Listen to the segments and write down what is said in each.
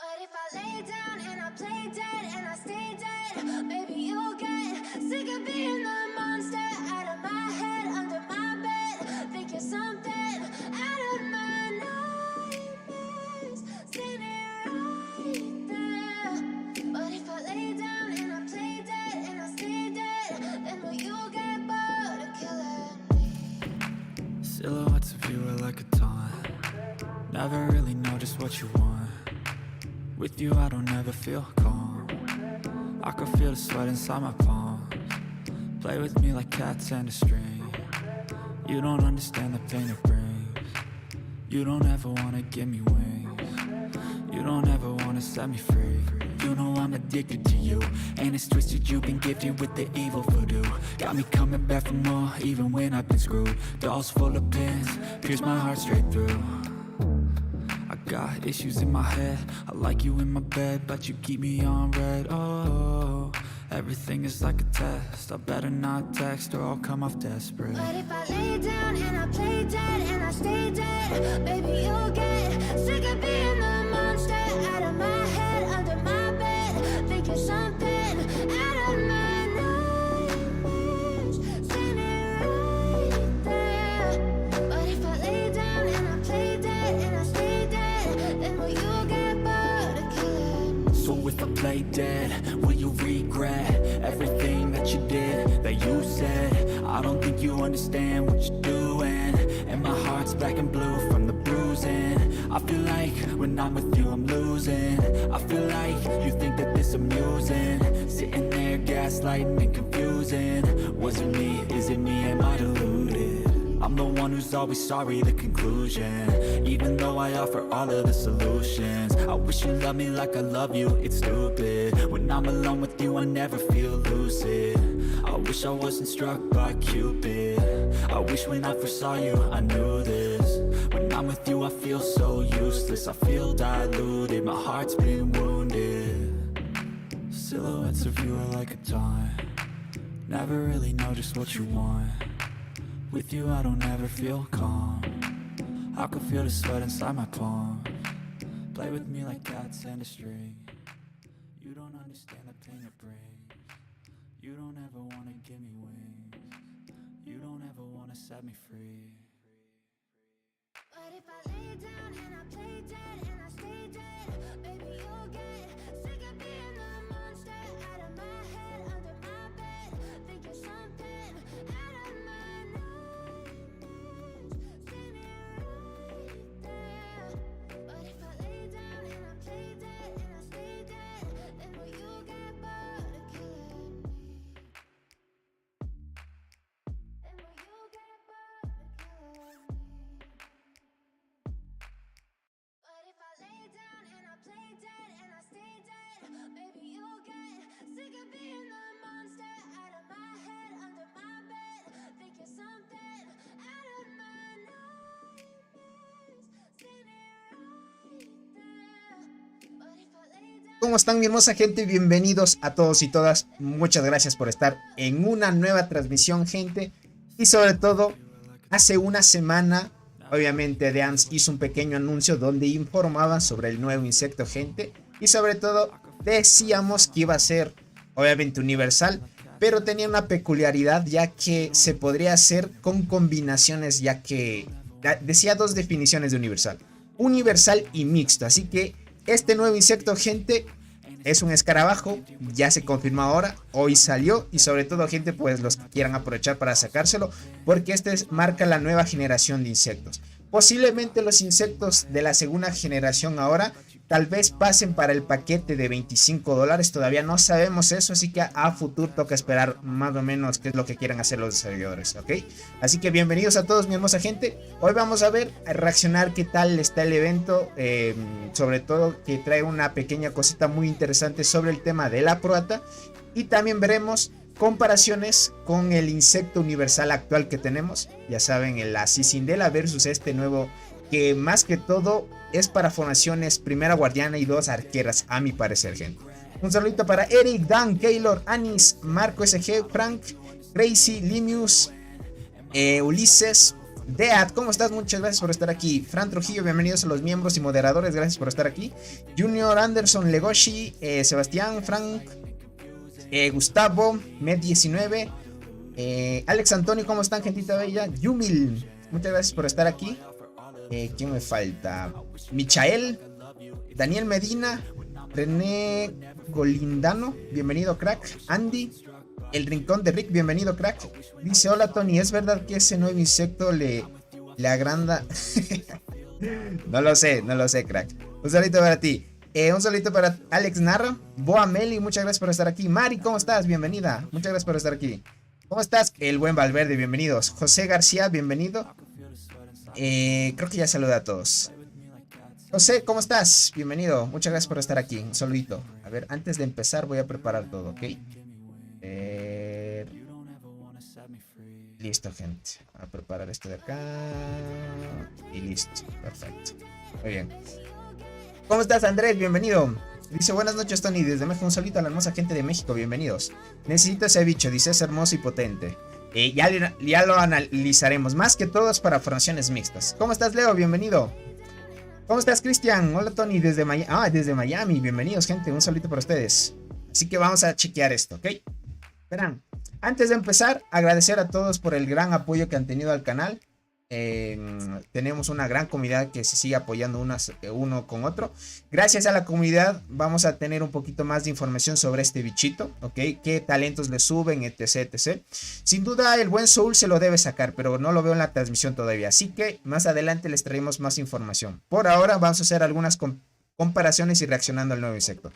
But if I lay down and I play dead and I stay dead, maybe you'll get sick of being the monster out of my head, under my bed. Think you're something out of my nightmares, standing right there. But if I lay down and I play dead and I stay dead, then will you get bored of killing me? Silhouettes of you are like a taunt. Never really know just what you want. With you I don't ever feel calm. I can feel the sweat inside my palms. Play with me like cats and a string. You don't understand the pain it brings. You don't ever wanna give me wings. You don't ever wanna set me free. You know I'm addicted to you, and it's twisted, you've been gifted with the evil voodoo. Got me coming back for more, even when I've been screwed. Dolls full of pins, pierce my heart straight through. I got issues in my head, I like you in my bed, but you keep me on red. Oh, everything is like a test, I better not text or I'll come off desperate. But if I lay down and I play dead and I stay dead, baby you'll get sick of being the monster out of my head, under my bed. Think you're something out of my nightmares, standing right there. But if I lay down and I play dead and I stay dead, then will you get bored of killing me? So if I play dead, will you regret everything that you did, that you said? I don't think you understand what you're doing, and my heart's black and blue from the bruising. I feel like when I'm with you I'm losing. I feel like you think that this amusing, sitting there gaslighting and confusing. Was it me? Is it me? Am I deluded? I'm the one who's always sorry, the conclusion. Even though I offer all of the solutions, I wish you loved me like I love you, it's stupid. When I'm alone with you I never feel lucid. I wish I wasn't struck by Cupid. I wish when I first saw you I knew this. When I'm with you I feel so useless, I feel diluted, my heart's been wounded. Silhouettes of you are like a taunt. Never really know just what you want. With you I don't ever feel calm. I can feel the sweat inside my palms. Play with me like cats and a string. You don't understand the pain it brings. You don't ever wanna give me wings. You don't ever wanna set me free. But if I lay down and I play dead and I stay dead, baby you'll get sick of being the monster out of my head, under my bed. Think you're something out of my nightmares, standing right there. But if I lay down and I play dead and I stay dead, then will you get bored of killing me? Then will you get bored of killing me? But if I lay down and I play dead and I stay dead, maybe you'll get sick of being the monster out of my head, under my bed. Think you're something out of my nightmares, standing right there. But if I lay down. ¿Cómo están, mi hermosa gente? Bienvenidos a todos y todas. Muchas gracias por estar en una nueva transmisión, gente. Y sobre todo, hace una semana, obviamente, Deans hizo un pequeño anuncio donde informaba sobre el nuevo insecto, gente. Y sobre todo, decíamos que iba a ser, obviamente, universal, pero tenía una peculiaridad, ya que se podría hacer con combinaciones, ya que decía dos definiciones de universal: universal y mixto. Así que este nuevo insecto, gente, es un escarabajo, ya se confirmó ahora, hoy salió. Y sobre todo, gente, pues los que quieran aprovechar para sacárselo, porque marca la nueva generación de insectos. Posiblemente los insectos de la segunda generación ahora tal vez pasen para el paquete de $25. Todavía no sabemos eso, así que a futuro toca esperar más o menos qué es lo que quieran hacer los desarrolladores, ¿ok? Así que bienvenidos a todos, mi hermosa gente. Hoy vamos a ver, a reaccionar qué tal está el evento, sobre todo que trae una pequeña cosita muy interesante sobre el tema de la próata. Y también veremos comparaciones con el insecto universal actual que tenemos. Ya saben, la Cicindela versus este nuevo, que más que todo es para formaciones primera guardiana y dos arqueras, a mi parecer, gente. Un saludito para Eric, Dan, Keylor, Anis, Marco SG, Frank, Crazy, Limius, Ulises, Dead, ¿cómo estás? Muchas gracias por estar aquí. Fran Trujillo, bienvenidos a los miembros y moderadores, gracias por estar aquí. Junior Anderson, Legoshi, Sebastián, Frank, Gustavo, Med19, Alex Antonio, ¿cómo están, gentita bella? Yumil, muchas gracias por estar aquí. ¿Quién me falta? Michael, Daniel Medina, René Golindano, bienvenido, crack. Andy, El Rincón de Rick, bienvenido, crack. Dice, hola Tony, ¿es verdad que ese nuevo insecto le agranda? No lo sé, crack. Un saludito para ti. Un saludito para Alex Narra. Boa Meli, muchas gracias por estar aquí. Mari, ¿cómo estás? Bienvenida. Muchas gracias por estar aquí. ¿Cómo estás? El buen Valverde, bienvenidos. José García, bienvenido. Creo que ya saludé a todos. José, ¿cómo estás? Bienvenido. Muchas gracias por estar aquí. Un saludito. A ver, antes de empezar voy a preparar todo, ¿ok? Listo, gente. Voy a preparar esto de acá. Y listo. Perfecto. Muy bien. ¿Cómo estás, Andrés? Bienvenido. Dice, buenas noches, Tony. Desde México, un saludo a la hermosa gente de México. Bienvenidos. Necesito ese bicho. Dice, es hermoso y potente. Ya lo analizaremos. Más que todo es para formaciones mixtas. ¿Cómo estás, Leo? Bienvenido. ¿Cómo estás, Cristian? Hola, Tony. Desde Miami. Desde Miami. Bienvenidos, gente. Un saludito para ustedes. Así que vamos a chequear esto, ¿ok? Verán. Antes de empezar, agradecer a todos por el gran apoyo que han tenido al canal. Tenemos una gran comunidad que se sigue apoyando uno con otro. Gracias a la comunidad vamos a tener un poquito más de información sobre este bichito, ¿ok? Qué talentos le suben, etc, etc. Sin duda el buen Soul se lo debe sacar, pero no lo veo en la transmisión todavía. Así que más adelante les traemos más información. Por ahora vamos a hacer algunas comparaciones y reaccionando al nuevo insecto.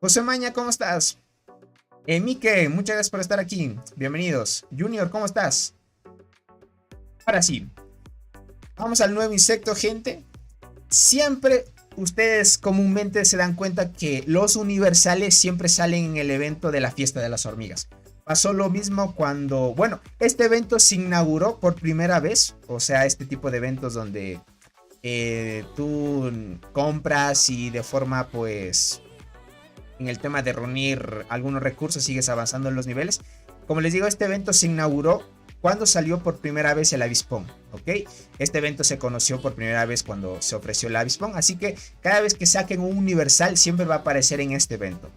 José Maña, ¿cómo estás? Mike, muchas gracias por estar aquí. Bienvenidos. Junior, ¿cómo estás? Ahora sí. Vamos al nuevo insecto, gente. Siempre ustedes comúnmente se dan cuenta que los universales siempre salen en el evento de la fiesta de las hormigas. Pasó lo mismo cuando, bueno, este evento se inauguró por primera vez. O sea, este tipo de eventos donde tú compras y de forma, pues, en el tema de reunir algunos recursos sigues avanzando en los niveles. Como les digo, este evento se inauguró cuando salió por primera vez el avispón, ¿ok? Este evento se conoció por primera vez cuando se ofreció el avispón, así que cada vez que saquen un universal siempre va a aparecer en este evento.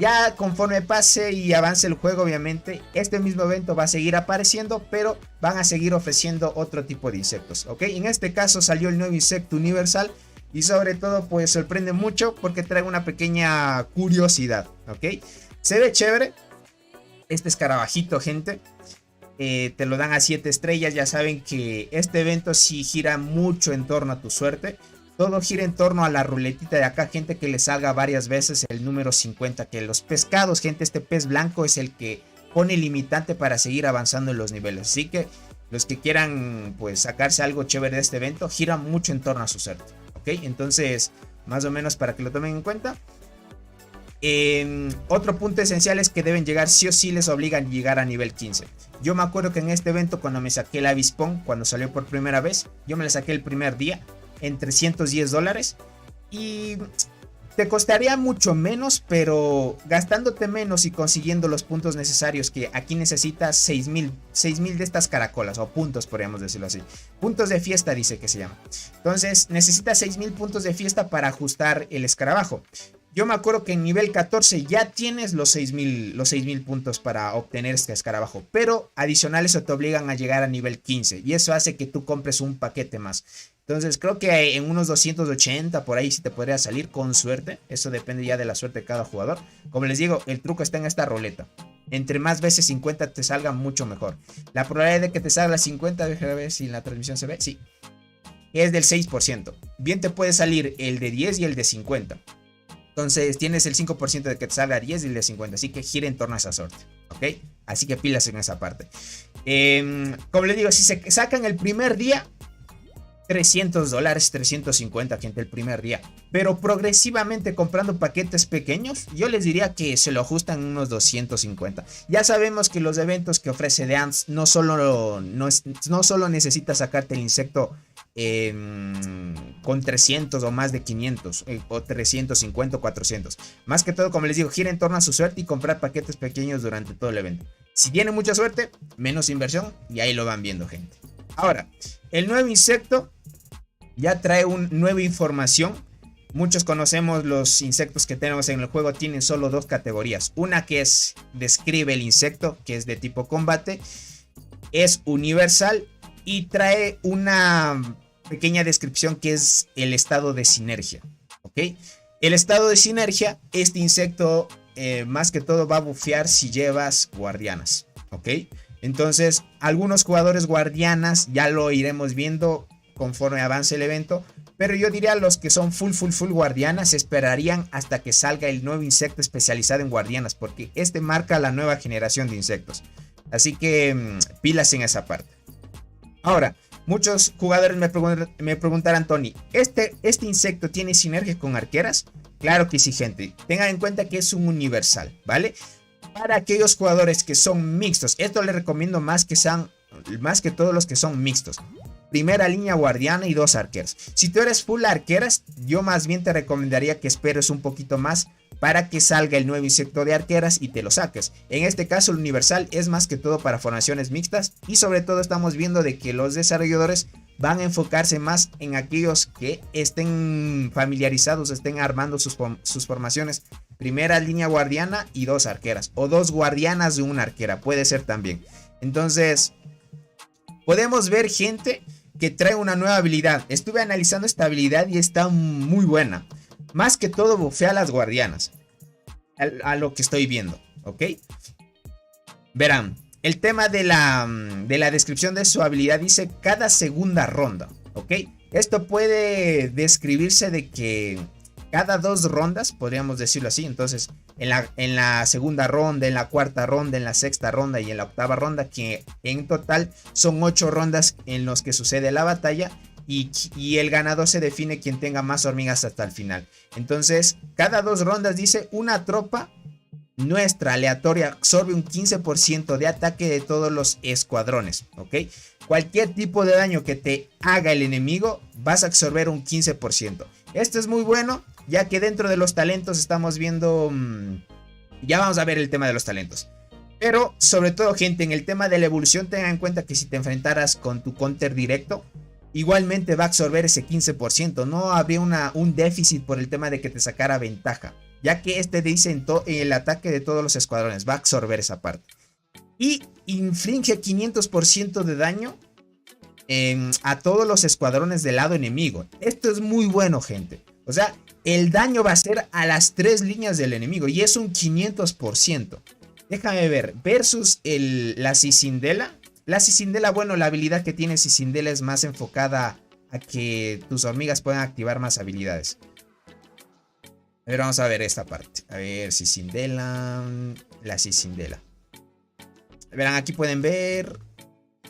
Ya conforme pase y avance el juego, obviamente, este mismo evento va a seguir apareciendo, pero van a seguir ofreciendo otro tipo de insectos, ¿ok? En este caso salió el nuevo insecto universal y sobre todo pues sorprende mucho porque trae una pequeña curiosidad, ¿ok? Se ve chévere este escarabajito, gente. Te lo dan a 7 estrellas. Ya saben que este evento sí gira mucho en torno a tu suerte. Todo gira en torno a la ruletita de acá, gente, que le salga varias veces el número 50. Que los pescados, gente, este pez blanco es el que pone limitante para seguir avanzando en los niveles. Así que los que quieran pues sacarse algo chévere de este evento, gira mucho en torno a su suerte, ¿ok? Entonces, más o menos para que lo tomen en cuenta. Otro punto esencial es que deben llegar, sí o sí les obligan a llegar a nivel 15. Yo me acuerdo que en este evento, cuando me saqué el avispón, cuando salió por primera vez, yo me la saqué el primer día en $310 y te costaría mucho menos, pero gastándote menos y consiguiendo los puntos necesarios, que aquí necesitas 6000 de estas caracolas, o puntos, podríamos decirlo así. Puntos de fiesta dice que se llama. Entonces necesitas 6000 puntos de fiesta para ajustar el escarabajo. Yo me acuerdo que en nivel 14 ya tienes los 6000 puntos para obtener este escarabajo, pero adicionales te obligan a llegar a nivel 15 y eso hace que tú compres un paquete más. Entonces creo que en unos 280 por ahí sí te podría salir con suerte. Eso depende ya de la suerte de cada jugador. Como les digo, el truco está en esta roleta. Entre más veces 50 te salga, mucho mejor. La probabilidad de que te salga 50, déjame ver si en la transmisión se ve, sí, es del 6%. Bien te puede salir el de 10 y el de 50. Entonces tienes el 5% de que te salga 10 y el de 50. Así que gira en torno a esa suerte, ¿ok? Así que pilas en esa parte. Como les digo, si se sacan el primer día, $300, 350, gente, el primer día. Pero progresivamente comprando paquetes pequeños, yo les diría que se lo ajustan unos 250. Ya sabemos que los eventos que ofrece The Ants no solo necesitas sacarte el insecto con 300 o más de 500 o 350 o 400. Más que todo, como les digo, gira en torno a su suerte y comprar paquetes pequeños durante todo el evento. Si tiene mucha suerte, menos inversión y ahí lo van viendo, gente. Ahora, el nuevo insecto ya trae una nueva información. Muchos conocemos los insectos que tenemos en el juego, tienen solo dos categorías. Una que es describe el insecto, que es de tipo combate, es universal y trae una pequeña descripción que es el estado de sinergia. ¿Ok? El estado de sinergia, este insecto más que todo va a bufear si llevas guardianas. ¿Ok? Entonces, algunos jugadores guardianas ya lo iremos viendo conforme avance el evento. Pero yo diría los que son full guardianas esperarían hasta que salga el nuevo insecto especializado en guardianas, porque este marca la nueva generación de insectos. Así que pilas en esa parte. Ahora, muchos jugadores me preguntarán, Tony, ¿este insecto tiene sinergia con arqueras? Claro que sí, gente. Tengan en cuenta que es un universal, ¿vale? Para aquellos jugadores que son mixtos, esto les recomiendo más que todos los que son mixtos. Primera línea guardiana y 2 arqueras. Si tú eres full arqueras, yo más bien te recomendaría que esperes un poquito más para que salga el nuevo insecto de arqueras y te lo saques. En este caso el universal es más que todo para formaciones mixtas y sobre todo estamos viendo de que los desarrolladores van a enfocarse más en aquellos que estén familiarizados, estén armando sus formaciones. Primera línea guardiana y 2 arqueras o 2 guardianas de una arquera, puede ser también. Entonces podemos ver, gente, que trae una nueva habilidad. Estuve analizando esta habilidad y está muy buena. Más que todo bufea a las guardianas. A lo que estoy viendo, ¿ok? Verán, el tema de la descripción de su habilidad dice cada segunda ronda, ¿ok? Esto puede describirse de que cada 2 rondas, podríamos decirlo así. Entonces, en la segunda ronda, en la cuarta ronda, en la sexta ronda y en la octava ronda, que en total son 8 rondas en los que sucede la batalla. Y el ganador se define quien tenga más hormigas hasta el final. Entonces, cada 2 rondas dice una tropa nuestra aleatoria absorbe un 15% de ataque de todos los escuadrones, ¿ok? Cualquier tipo de daño que te haga el enemigo, vas a absorber un 15%. Esto es muy bueno, ya que dentro de los talentos estamos viendo... ya vamos a ver el tema de los talentos. Pero, sobre todo, gente, en el tema de la evolución, tengan en cuenta que si te enfrentaras con tu counter directo, igualmente va a absorber ese 15%. No habría un déficit por el tema de que te sacara ventaja, ya que este dice en el ataque de todos los escuadrones, va a absorber esa parte. Y inflige 500% de daño a todos los escuadrones del lado enemigo. Esto es muy bueno, gente. O sea, el daño va a ser a las 3 líneas del enemigo y es un 500%. Déjame ver, versus la Cicindela. La Cicindela, bueno, la habilidad que tiene Cicindela es más enfocada a que tus hormigas puedan activar más habilidades. A ver, vamos a ver esta parte. A ver, Cicindela. La Cicindela. Verán, aquí pueden ver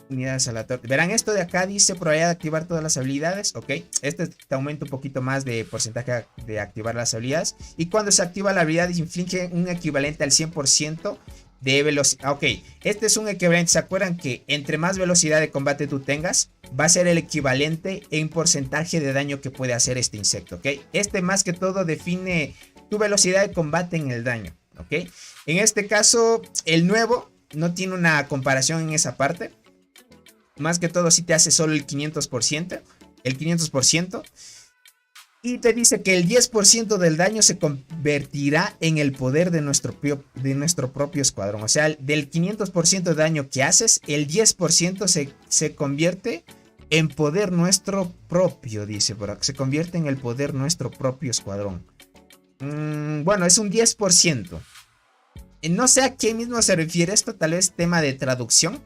unidades aleatorias. Verán, esto de acá dice probabilidad de activar todas las habilidades. Ok, este te aumenta un poquito más de porcentaje de activar las habilidades. Y cuando se activa la habilidad, inflige un equivalente al 100% de velocidad. Ok, este es un equivalente. ¿Se acuerdan que entre más velocidad de combate tú tengas, va a ser el equivalente en porcentaje de daño que puede hacer este insecto? Ok, este más que todo define tu velocidad de combate en el daño. Ok, en este caso, el nuevo no tiene una comparación en esa parte. Más que todo, si te hace solo el 500%. El 500%. Y te dice que el 10% del daño se convertirá en el poder de nuestro propio escuadrón. O sea, del 500% de daño que haces, el 10% se convierte en poder nuestro propio, dice por acá. Se convierte en el poder nuestro propio escuadrón. Bueno, es un 10%. No sé a qué mismo se refiere esto, tal vez tema de traducción.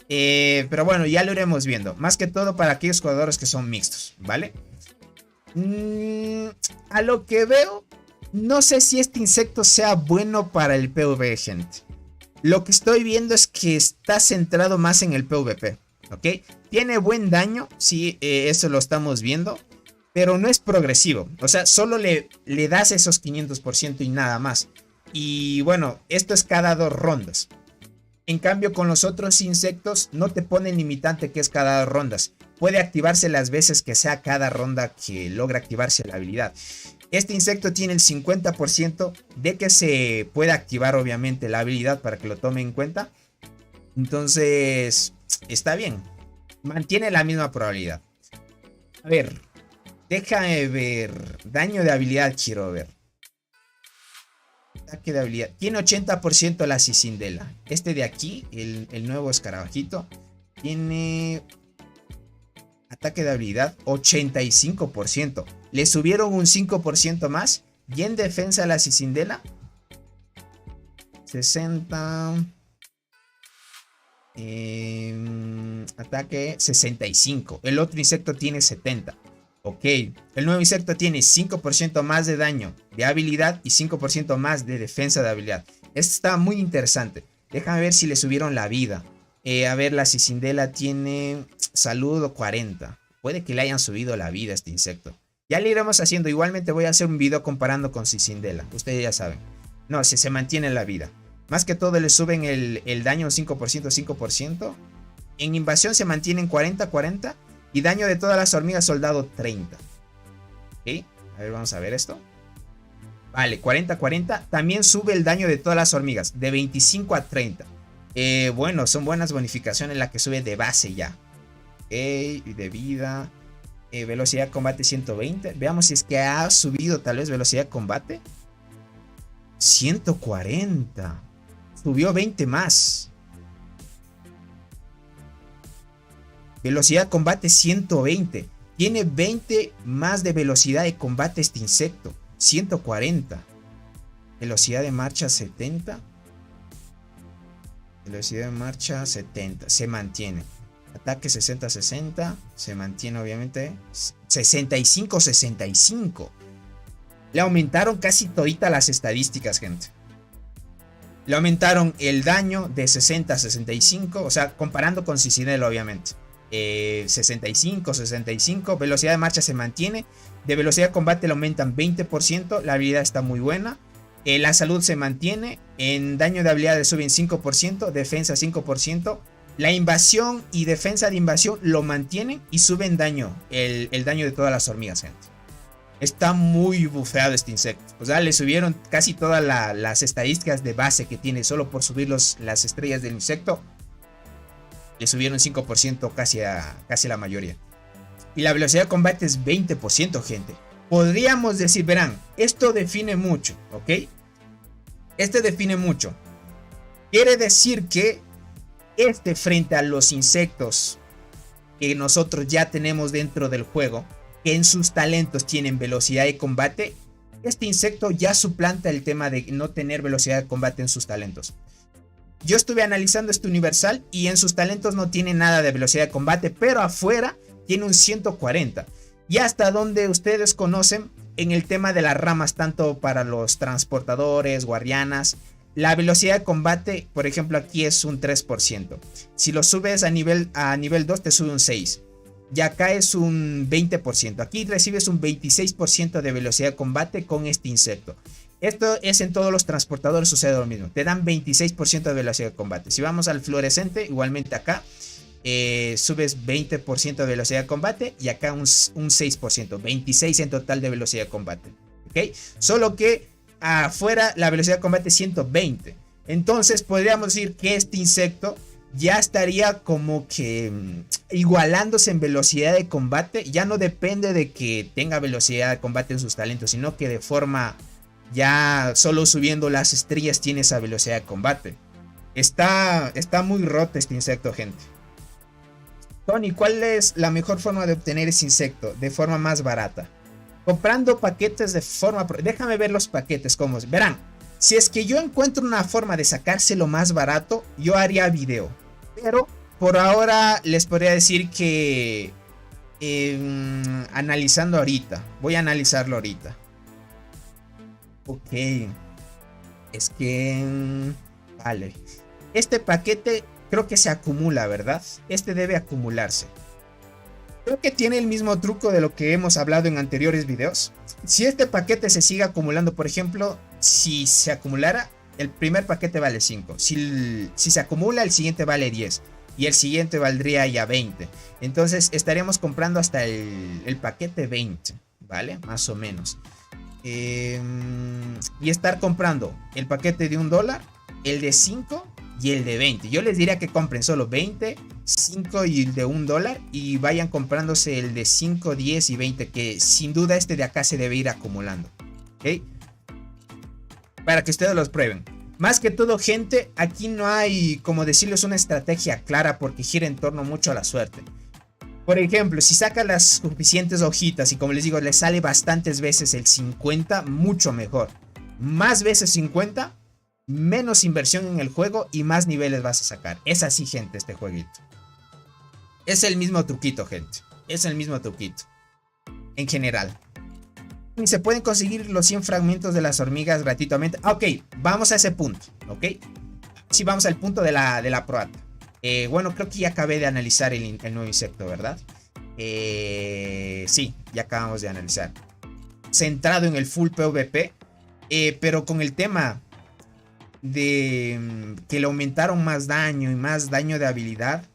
Pero bueno, ya lo iremos viendo. Más que todo para aquellos jugadores que son mixtos, ¿vale? A lo que veo, no sé si este insecto sea bueno para el PvP, gente. Lo que estoy viendo es que está centrado más en el PvP, ¿ok? Tiene buen daño, sí, eso lo estamos viendo. Pero no es progresivo, o sea, solo le das esos 500% y nada más. Y bueno, esto es cada 2 rondas. En cambio, con los otros insectos no te ponen limitante que es cada 2 rondas. Puede activarse las veces que sea cada ronda que logra activarse la habilidad. Este insecto tiene el 50% de que se puede activar obviamente la habilidad para que lo tomen en cuenta. Entonces, está bien. mantiene la misma probabilidad. A ver, déjame ver. Daño de habilidad quiero ver. Ataque de habilidad. Tiene 80% la Cicindela. Este de aquí, el nuevo escarabajito, tiene ataque de habilidad 85%. Le subieron un 5% más. Y en defensa la Cicindela 60. Ataque 65. El otro insecto tiene 70. Ok. El nuevo insecto tiene 5% más de daño de habilidad y 5% más de defensa de habilidad. Esto está muy interesante. Déjame ver si le subieron la vida. A ver, la Cicindela tiene salud 40. Puede que le hayan subido la vida a este insecto. Ya le iremos haciendo. Igualmente voy a hacer un video comparando con Cicindela. Ustedes ya saben. No, si se mantiene la vida. Más que todo le suben el daño un 5%, 5%. En invasión se mantienen 40, 40. Y daño de todas las hormigas soldado 30. ¿Ok? A ver, vamos a ver esto. Vale, 40, 40. También sube el daño de todas las hormigas. De 25 a 30. Bueno, son buenas bonificaciones la que sube de base ya. Ok, y de vida. Velocidad de combate 120. Veamos si es que ha subido tal vez velocidad de combate. 140. Subió 20 más. Velocidad de combate 120. Tiene 20 más de velocidad de combate este insecto. 140. Velocidad de marcha 70. Velocidad de marcha 70. Se mantiene. Ataque 60-60. Se mantiene obviamente. 65-65. Le aumentaron casi todita las estadísticas, gente. Le aumentaron el daño de 60-65. O sea, comparando con Cicindela obviamente. 65. Velocidad de marcha se mantiene. De velocidad de combate le aumentan 20%. La habilidad está muy buena. La salud se mantiene. En daño de habilidad le suben 5%. Defensa 5%. La invasión y defensa de invasión lo mantienen. Y suben daño. El daño de todas las hormigas, gente. Está muy bufeado este insecto. O sea, le subieron casi todas las estadísticas de base que tiene. Solo por subir las estrellas del insecto. Le subieron 5% casi la mayoría. Y la velocidad de combate es 20%, gente. Podríamos decir, verán, esto define mucho, ¿ok? Este define mucho. Quiere decir que frente a los insectos que nosotros ya tenemos dentro del juego, que en sus talentos tienen velocidad de combate, este insecto ya suplanta el tema de no tener velocidad de combate en sus talentos. Yo estuve analizando este universal y en sus talentos no tiene nada de velocidad de combate, pero afuera tiene un 140. Y hasta donde ustedes conocen, en el tema de las ramas, tanto para los transportadores, guardianas, la velocidad de combate, por ejemplo, aquí es un 3%. Si lo subes a nivel 2 te sube un 6%. Y acá es un 20%. Aquí recibes un 26% de velocidad de combate con este insecto. Esto es en todos los transportadores, sucede lo mismo. Te dan 26% de velocidad de combate. Si vamos al fluorescente, igualmente acá subes 20% de velocidad de combate. Y acá un 6%, 26% en total de velocidad de combate. ¿Ok? Solo que afuera la velocidad de combate es 120. Entonces podríamos decir que este insecto ya estaría como que igualándose en velocidad de combate. Ya no depende de que tenga velocidad de combate en sus talentos, sino que de forma... ya solo subiendo las estrellas tiene esa velocidad de combate. Está muy roto este insecto, gente. Tony, ¿cuál es la mejor forma de obtener ese insecto de forma más barata? Comprando paquetes de forma... Déjame ver los paquetes como... Verán, si es que yo encuentro una forma de sacárselo más barato, yo haría video. Pero por ahora les podría decir que... analizando ahorita. Voy a analizarlo ahorita. Ok. Es que... vale. Este paquete creo que se acumula, ¿verdad? Este debe acumularse. Creo que tiene el mismo truco de lo que hemos hablado en anteriores videos. Si este paquete se sigue acumulando, por ejemplo, si se acumulara, el primer paquete vale 5. Si se acumula, el siguiente vale 10. Y el siguiente valdría ya 20. Entonces estaríamos comprando hasta el paquete 20, ¿vale? Más o menos. Y estar comprando el paquete de $1, el de 5 y el de 20. Yo les diría que compren solo 20, 5 y el de $1 y vayan comprándose el de 5, 10 y 20, que sin duda este de acá se debe ir acumulando. ¿Ok? Para que ustedes los prueben. Más que todo, gente, aquí no hay, como decirles, una estrategia clara porque gira en torno mucho a la suerte. Por ejemplo, si saca las suficientes hojitas y como les digo, le sale bastantes veces el 50, mucho mejor. Más veces 50, menos inversión en el juego y más niveles vas a sacar. Es así, gente, este jueguito. Es el mismo truquito, gente. Es el mismo truquito. En general. Y se pueden conseguir los 100 fragmentos de las hormigas gratuitamente. Ok, vamos a ese punto. Ok. Sí, vamos al punto de la proata. Bueno, creo que ya acabé de analizar el nuevo insecto, ¿verdad? Sí, ya acabamos de analizar. Centrado en el full PvP. Pero con el tema de que le aumentaron más daño y más daño de habilidad.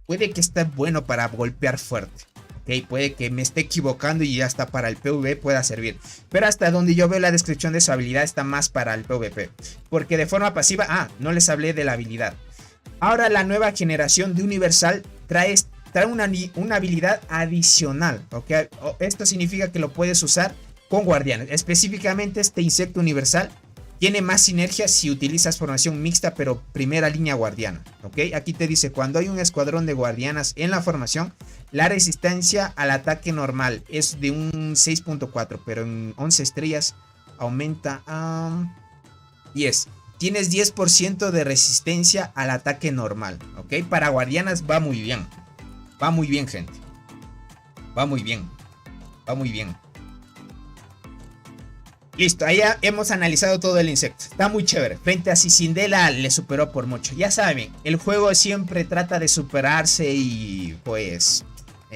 Puede que esté bueno para golpear fuerte. Okay, puede que me esté equivocando y hasta para el PvP pueda servir. Pero hasta donde yo veo la descripción de su habilidad está más para el PvP. Porque de forma pasiva, no les hablé de la habilidad. Ahora la nueva generación de Universal trae una habilidad adicional. Okay, esto significa que lo puedes usar con guardianes. Específicamente este insecto universal tiene más sinergia si utilizas formación mixta pero primera línea guardiana. Okay, aquí te dice cuando hay un escuadrón de guardianas en la formación. La resistencia al ataque normal es de un 6.4, pero en 11 estrellas aumenta a 10. Tienes 10% de resistencia al ataque normal, ¿ok? Para guardianas va muy bien. Va muy bien, gente. Va muy bien. Va muy bien. Listo, ahí ya hemos analizado todo el insecto. Está muy chévere. Frente a Cicindela le superó por mucho. Ya saben, el juego siempre trata de superarse y pues...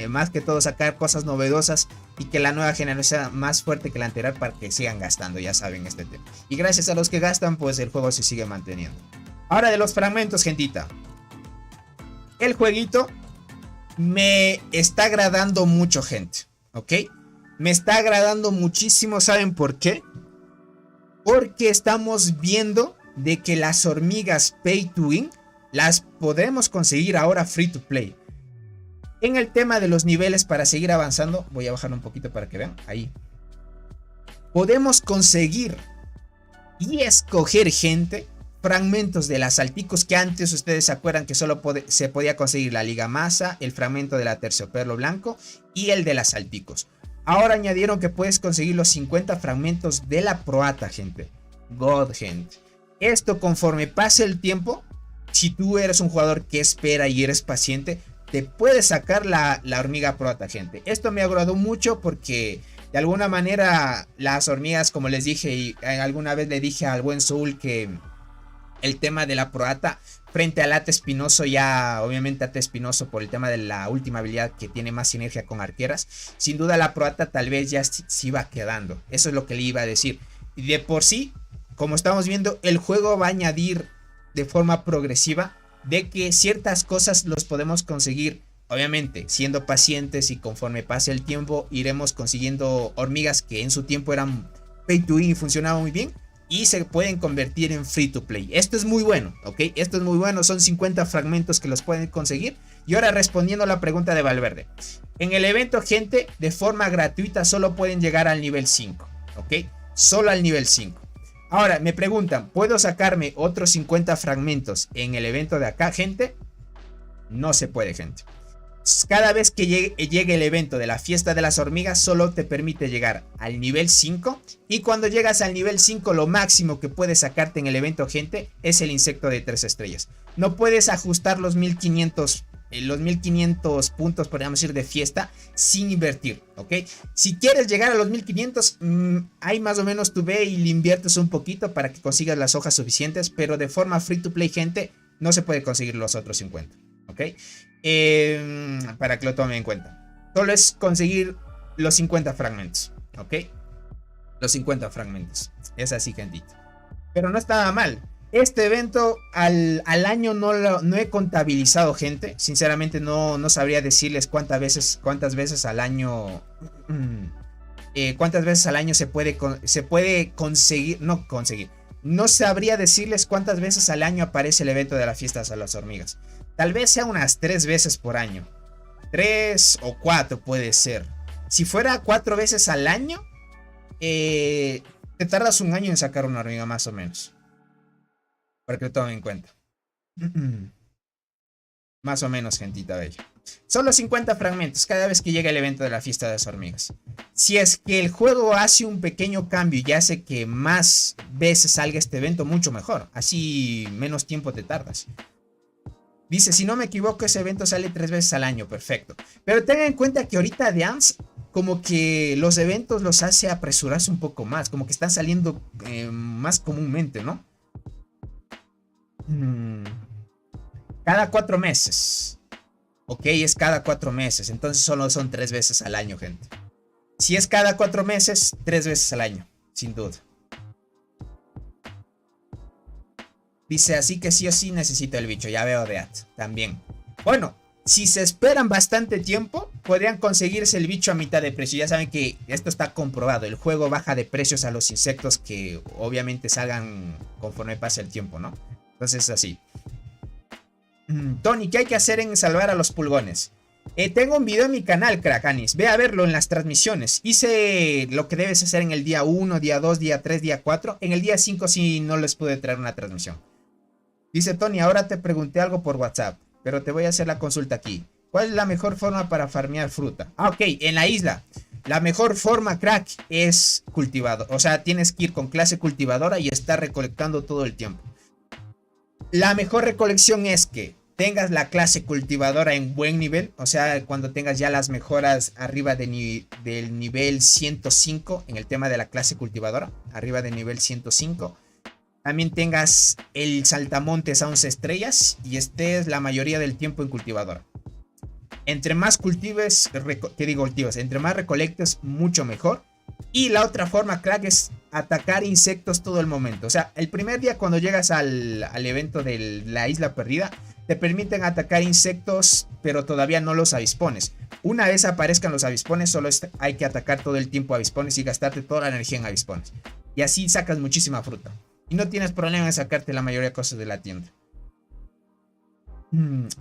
más que todo sacar cosas novedosas y que la nueva generación sea más fuerte que la anterior para que sigan gastando, ya saben este tema. Y gracias a los que gastan, pues el juego se sigue manteniendo. Ahora de los fragmentos, gentita. El jueguito me está agradando mucho, gente. ¿Ok? Me está agradando muchísimo, ¿saben por qué? Porque estamos viendo de que las hormigas Pay to Win las podremos conseguir ahora free to play. En el tema de los niveles para seguir avanzando, voy a bajar un poquito para que vean, ahí. Podemos conseguir y escoger, gente, fragmentos de las salticos que antes ustedes se acuerdan que solo se podía conseguir la liga masa, el fragmento de la terciopelo blanco y el de las salticos. Ahora añadieron que puedes conseguir los 50 fragmentos de la proata, gente. God, gente. Esto conforme pase el tiempo, si tú eres un jugador que espera y eres paciente, te puedes sacar la hormiga proata, gente. Esto me agradó mucho porque de alguna manera las hormigas, como les dije y alguna vez le dije al buen Soul que el tema de la proata frente al Ate Espinoso, ya obviamente Ate Espinoso por el tema de la última habilidad que tiene más sinergia con arqueras, sin duda la proata tal vez ya se iba quedando. Eso es lo que le iba a decir. Y de por sí, como estamos viendo, el juego va a añadir de forma progresiva de que ciertas cosas los podemos conseguir, obviamente siendo pacientes, y conforme pase el tiempo iremos consiguiendo hormigas que en su tiempo eran pay to win y funcionaban muy bien y se pueden convertir en free to play. Esto es muy bueno, ok, esto es muy bueno. Son 50 fragmentos que los pueden conseguir. Y ahora respondiendo a la pregunta de Valverde, en el evento, gente, de forma gratuita solo pueden llegar al nivel 5, ok, solo al nivel 5. Ahora, me preguntan, ¿puedo sacarme otros 50 fragmentos en el evento de acá, gente? No se puede, gente. Cada vez que llegue el evento de la fiesta de las hormigas, solo te permite llegar al nivel 5. Y cuando llegas al nivel 5, lo máximo que puedes sacarte en el evento, gente, es el insecto de 3 estrellas. No puedes ajustar los 1500 puntos, podríamos decir, de fiesta sin invertir, ¿ok? Si quieres llegar a los 1500, ahí más o menos tú ve y le inviertes un poquito para que consigas las hojas suficientes, pero de forma free to play, gente, no se puede conseguir los otros 50, ¿ok? Para que lo tomen en cuenta. Solo es conseguir los 50 fragmentos, ¿ok? Los 50 fragmentos. Es así, gentito. Pero no está nada mal. Este evento al año no he contabilizado, gente. Sinceramente no sabría decirles cuántas veces al año se puede conseguir, No sabría decirles cuántas veces al año aparece el evento de las fiestas a las hormigas. Tal vez sea unas 3 veces por año. 3 o 4 puede ser. Si fuera 4 veces al año, te tardas un año en sacar una hormiga más o menos. Para que lo tomen en cuenta. Más o menos, gentita bella. Solo 50 fragmentos cada vez que llega el evento de la fiesta de las hormigas. Si es que el juego hace un pequeño cambio y hace que más veces salga este evento, mucho mejor. Así menos tiempo te tardas. Dice, si no me equivoco, ese evento sale 3 veces al año. Perfecto. Pero tengan en cuenta que ahorita The Ants, como que los eventos los hace apresurarse un poco más. Como que están saliendo más comúnmente, ¿no? Cada 4 meses. Ok, es cada 4 meses. Entonces solo son 3 veces al año, gente. Si es cada 4 meses, 3 veces al año. Sin duda. Dice, así que sí o sí necesito el bicho. Ya veo de At también. Bueno, si se esperan bastante tiempo, podrían conseguirse el bicho a mitad de precio. Ya saben que esto está comprobado. El juego baja de precios a los insectos que obviamente salgan conforme pasa el tiempo, ¿no? Entonces así. Tony, ¿qué hay que hacer en salvar a los pulgones? Tengo un video en mi canal, Crackanis. Ve a verlo en las transmisiones. Hice lo que debes hacer en el día 1, día 2, día 3, día 4. En el día 5 sí no les pude traer una transmisión. Dice Tony, ahora te pregunté algo por WhatsApp, pero te voy a hacer la consulta aquí. ¿Cuál es la mejor forma para farmear fruta? Ah, ok, en la isla. La mejor forma, crack, es cultivado. O sea, tienes que ir con clase cultivadora y estar recolectando todo el tiempo. La mejor recolección es que tengas la clase cultivadora en buen nivel. O sea, cuando tengas ya las mejoras arriba del nivel 105 en el tema de la clase cultivadora. Arriba del nivel 105. También tengas el saltamontes a 11 estrellas y estés la mayoría del tiempo en cultivadora. Entre más cultives, entre más recolectes, mucho mejor. Y la otra forma, crack, es atacar insectos todo el momento. O sea, el primer día cuando llegas al evento de la isla perdida, te permiten atacar insectos, pero todavía no los avispones. Una vez aparezcan los avispones, solo hay que atacar todo el tiempo avispones y gastarte toda la energía en avispones. Y así sacas muchísima fruta. Y no tienes problema en sacarte la mayoría de cosas de la tienda.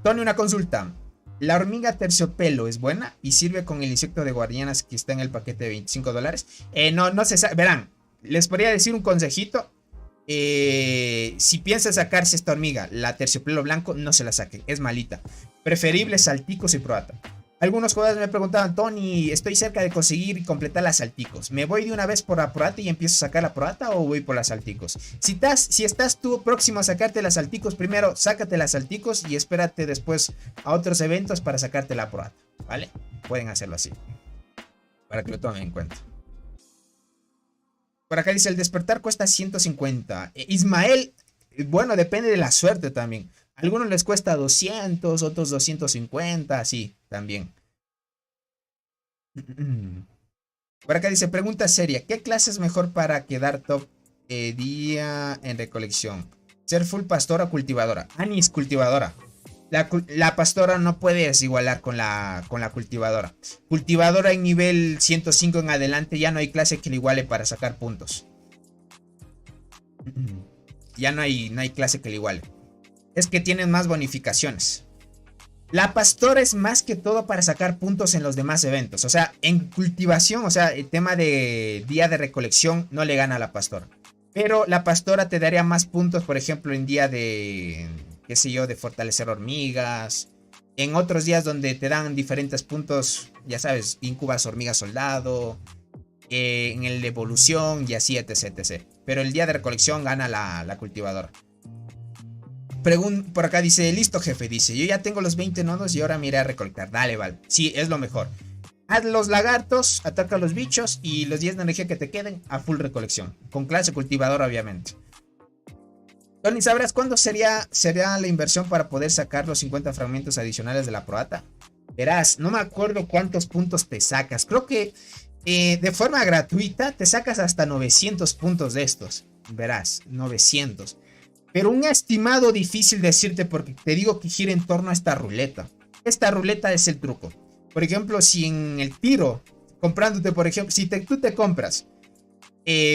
Tony, una consulta. ¿La hormiga terciopelo es buena y sirve con el insecto de guardianas que está en el paquete de $25? No se sabe. Verán, les podría decir un consejito. Si piensas sacarse esta hormiga, la terciopelo blanco, no se la saquen. Es malita. Preferible salticos y proata. Algunos jugadores me preguntaban, Tony, estoy cerca de conseguir y completar las salticos. ¿Me voy de una vez por la proata y empiezo a sacar la proata o voy por las salticos? Si estás tú próximo a sacarte las salticos, primero sácate las salticos y espérate después a otros eventos para sacarte la proata, ¿vale? Pueden hacerlo así, para que lo tomen en cuenta. Por acá dice, el despertar cuesta 150. Ismael, bueno, depende de la suerte también. A algunos les cuesta 200, otros 250, así también. Por acá dice, pregunta seria, ¿qué clase es mejor para quedar top día en recolección? ¿Ser full pastora o cultivadora? Anis, cultivadora. La pastora no puedes igualar con la cultivadora. Cultivadora en nivel 105 en adelante ya no hay clase que le iguale para sacar puntos. Ya no hay clase que le iguale. Es que tienen más bonificaciones. La pastora es más que todo para sacar puntos en los demás eventos. O sea, en cultivación, o sea, el tema de día de recolección no le gana a la pastora. Pero la pastora te daría más puntos, por ejemplo, en día de, qué sé yo, de fortalecer hormigas. En otros días donde te dan diferentes puntos, ya sabes, incubas hormigas soldado. En el de evolución y así, etc, etc. Pero el día de recolección gana la cultivadora. Por acá dice, listo jefe, dice, yo ya tengo los 20 nodos y ahora me iré a recolectar. Dale, vale, sí, es lo mejor. Haz los lagartos, ataca a los bichos y los 10 de energía que te queden a full recolección. Con clase cultivadora, obviamente. Tony, ¿sabrás cuándo sería la inversión para poder sacar los 50 fragmentos adicionales de la proata? Verás, no me acuerdo cuántos puntos te sacas. Creo que de forma gratuita te sacas hasta 900 puntos de estos. Verás, 900. Pero un estimado difícil decirte porque te digo que gira en torno a esta ruleta. Esta ruleta es el truco. Por ejemplo, si en el tiro, comprándote, por ejemplo, si tú te compras,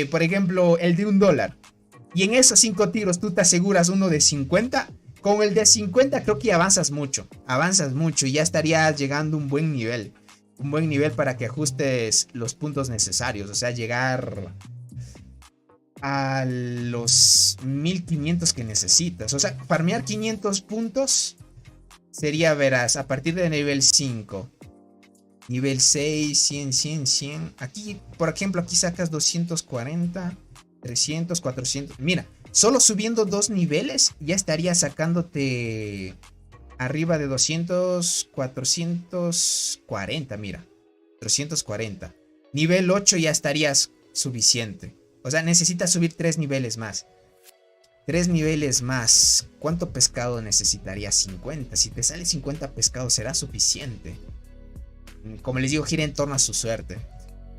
por ejemplo, el de $1, y en esos 5 tiros tú te aseguras uno de 50. Con el de 50 creo que avanzas mucho y ya estarías llegando a un buen nivel. Un buen nivel para que ajustes los puntos necesarios, o sea, llegar a los 1500 que necesitas. O sea, farmear 500 puntos sería, verás, a partir de nivel 5. Nivel 6, 100, 100, 100. Aquí, por ejemplo, aquí sacas 240, 300, 400. Mira, solo subiendo 2 niveles ya estaría sacándote arriba de 200, 440, mira. 340. Nivel 8 ya estarías suficiente. O sea, necesitas subir 3 niveles más. 3 niveles más. ¿Cuánto pescado necesitarías? 50. Si te sale 50 pescados será suficiente. Como les digo, gira en torno a su suerte.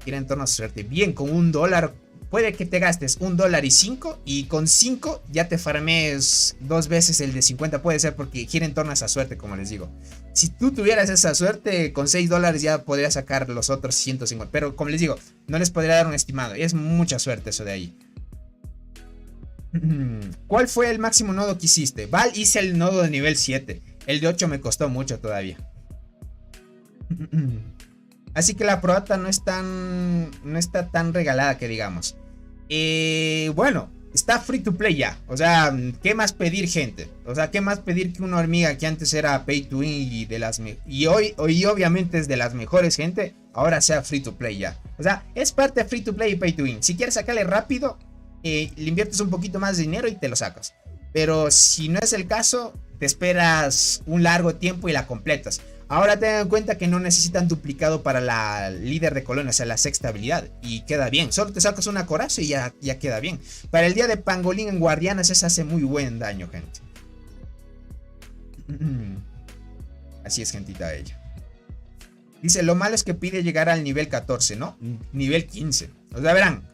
Gira en torno a su suerte. Bien, con $1. Puede que te gastes $1.05 y con 5 ya te farmees 2 veces el de 50. Puede ser porque gira en torno a esa suerte, como les digo. Si tú tuvieras esa suerte, con $6 ya podrías sacar los otros 150. Pero como les digo, no les podría dar un estimado. Es mucha suerte eso de ahí. ¿Cuál fue el máximo nodo que hiciste? Val, hice el nodo de nivel 7. El de 8 me costó mucho todavía. Así que la probata no está tan regalada que digamos. Bueno, está free to play ya. O sea, ¿qué más pedir, gente? O sea, ¿qué más pedir que una hormiga que antes era pay to win y hoy obviamente es de las mejores, gente? Ahora sea free to play ya. O sea, es parte de free to play y pay to win. Si quieres sacarle rápido, le inviertes un poquito más de dinero y te lo sacas. Pero si no es el caso, te esperas un largo tiempo y la completas. Ahora ten en cuenta que no necesitan duplicado para la líder de colonia, o sea, la sexta habilidad. Y queda bien. Solo te sacas una coraza y ya queda bien. Para el día de Pangolín en Guardianas, esa hace muy buen daño, gente. Así es, gentita ella. Dice, lo malo es que pide llegar al nivel 14, ¿no? Nivel 15. O sea, verán.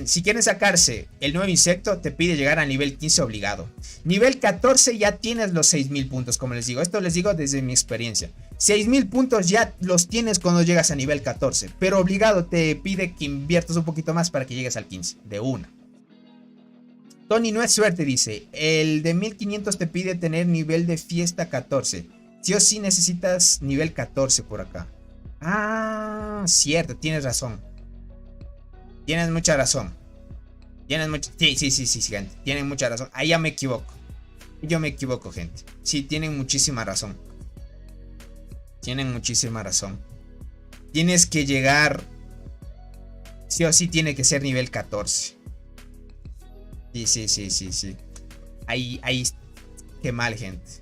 Si quieren sacarse el nuevo insecto, te pide llegar a nivel 15 obligado. Nivel 14 ya tienes los 6000 puntos, como les digo. Esto les digo desde mi experiencia. 6000 puntos ya los tienes cuando llegas a nivel 14. Pero obligado te pide que inviertas un poquito más para que llegues al 15. De una. Tony, no es suerte, dice. El de 1500 te pide tener nivel de fiesta 14. Sí o sí necesitas nivel 14 por acá. Ah, cierto, tienes razón. Tienes mucha razón. Sí, gente. Tienen mucha razón. Ahí ya me equivoco. Yo me equivoco, gente. Sí, tienen muchísima razón. Tienes que llegar. Sí o sí tiene que ser nivel 14. Sí. Ahí. Qué mal, gente.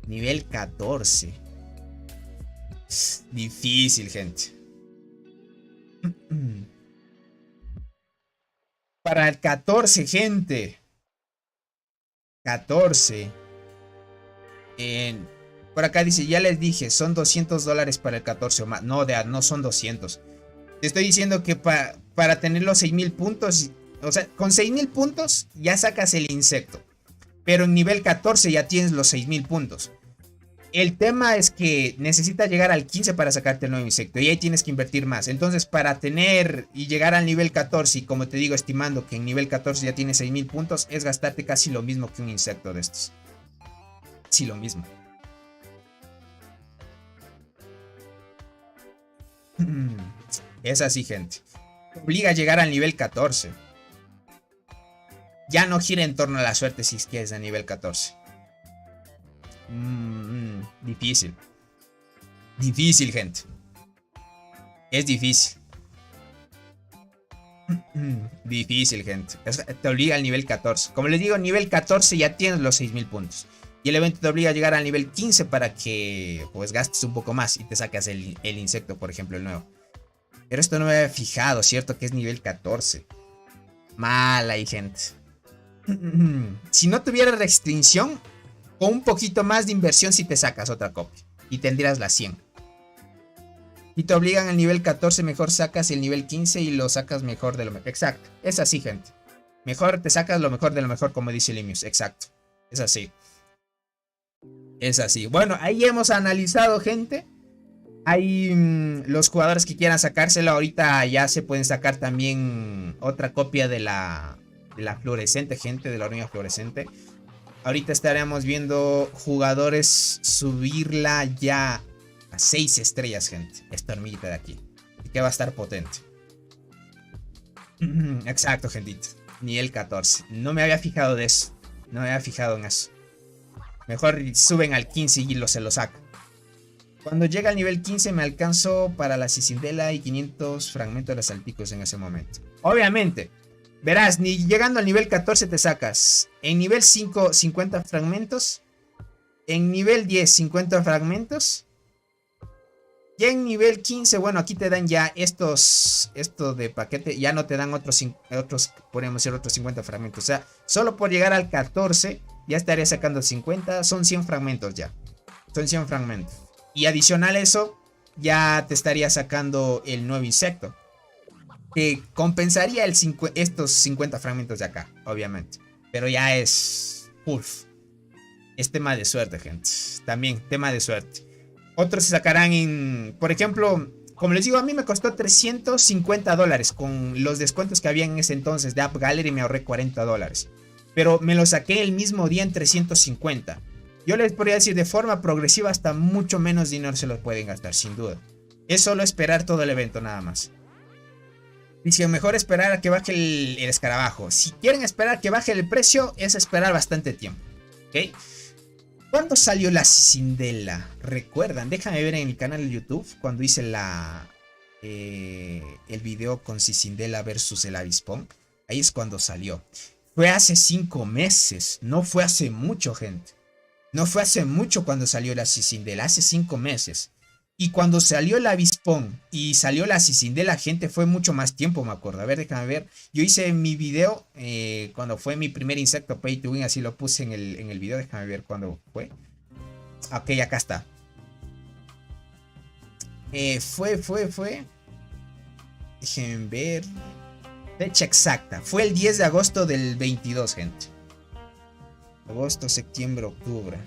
Nivel 14. Difícil, gente. Para el 14, gente. 14. Por acá dice, ya les dije, son $200 para el 14 o más. No, no son 200. Te estoy diciendo que para tener los 6000 puntos, o sea, con 6000 puntos ya sacas el insecto. Pero en nivel 14 ya tienes los 6000 puntos. El tema es que necesitas llegar al 15 para sacarte el nuevo insecto. Y ahí tienes que invertir más. Entonces, para tener y llegar al nivel 14, y como te digo, estimando que en nivel 14 ya tienes 6000 puntos, es gastarte casi lo mismo que un insecto de estos. Sí, lo mismo. Es así, gente. Te obliga a llegar al nivel 14. Ya no gira en torno a la suerte si es que es a nivel 14. Difícil. Difícil, gente. Es difícil. Difícil, gente. Te obliga al nivel 14. Como les digo, nivel 14 ya tienes los 6000 puntos. Y el evento te obliga a llegar al nivel 15 para que pues gastes un poco más y te sacas el insecto, por ejemplo, el nuevo. Pero esto no me había fijado, ¿cierto? Que es nivel 14. Mal ahí, gente. Si no tuviera restricción, con un poquito más de inversión si te sacas otra copia. Y tendrías la 100. Y te obligan al nivel 14, mejor sacas el nivel 15 y lo sacas mejor de lo mejor. Exacto, es así, gente. Mejor te sacas lo mejor de lo mejor, como dice Limius. Exacto, es así. Es así. Bueno, ahí hemos analizado, gente. Hay los jugadores que quieran sacárselo. Ahorita ya se pueden sacar también otra copia de la la fluorescente, gente, de la hormiga fluorescente. Ahorita estaremos viendo jugadores subirla ya a 6 estrellas, gente. Esta hormiguita de aquí. Y que va a estar potente. Exacto, gentita. Nivel 14. No me había fijado de eso. No me había fijado en eso. Mejor suben al 15 y se lo saco. Cuando llega al nivel 15 me alcanzo para la Cicindela y 500 fragmentos de salticos en ese momento. Obviamente. Verás, ni llegando al nivel 14 te sacas. En nivel 5, 50 fragmentos. En nivel 10, 50 fragmentos. Y en nivel 15, bueno, aquí te dan ya estos de paquete. Ya no te dan otros podríamos decir, otros 50 fragmentos. O sea, solo por llegar al 14 ya estaría sacando 50. Son 100 fragmentos ya. Son 100 fragmentos. Y adicional a eso, ya te estaría sacando el nuevo insecto. Que compensaría estos 50 fragmentos de acá, obviamente. Pero ya es... Uf. Es tema de suerte, gente. También, tema de suerte. Otros se sacarán en... Por ejemplo, como les digo, a mí me costó $350. Con los descuentos que había en ese entonces de App Gallery me ahorré $40. Pero me lo saqué el mismo día en 350. Yo les podría decir de forma progresiva hasta mucho menos dinero se los pueden gastar, sin duda. Es solo esperar todo el evento nada más. Dice, mejor esperar a que baje el escarabajo. Si quieren esperar a que baje el precio, es esperar bastante tiempo. ¿Ok? ¿Cuándo salió la Cicindela? ¿Recuerdan? Déjame ver en el canal de YouTube cuando hice el video con Cicindela versus el avispón. Ahí es cuando salió. Fue hace 5 meses. No fue hace mucho, gente. No fue hace mucho cuando salió la Cicindela. Hace 5 meses. Y cuando salió el avispón y salió la Cicindela, gente, fue mucho más tiempo, me acuerdo. A ver, déjame ver. Yo hice mi video cuando fue mi primer insecto Pay to Win, así lo puse en el video. Déjame ver cuándo fue. Ok, acá está. Fue. Déjenme ver. Fecha exacta. Fue el 10 de agosto del 22, gente. Agosto, septiembre, octubre.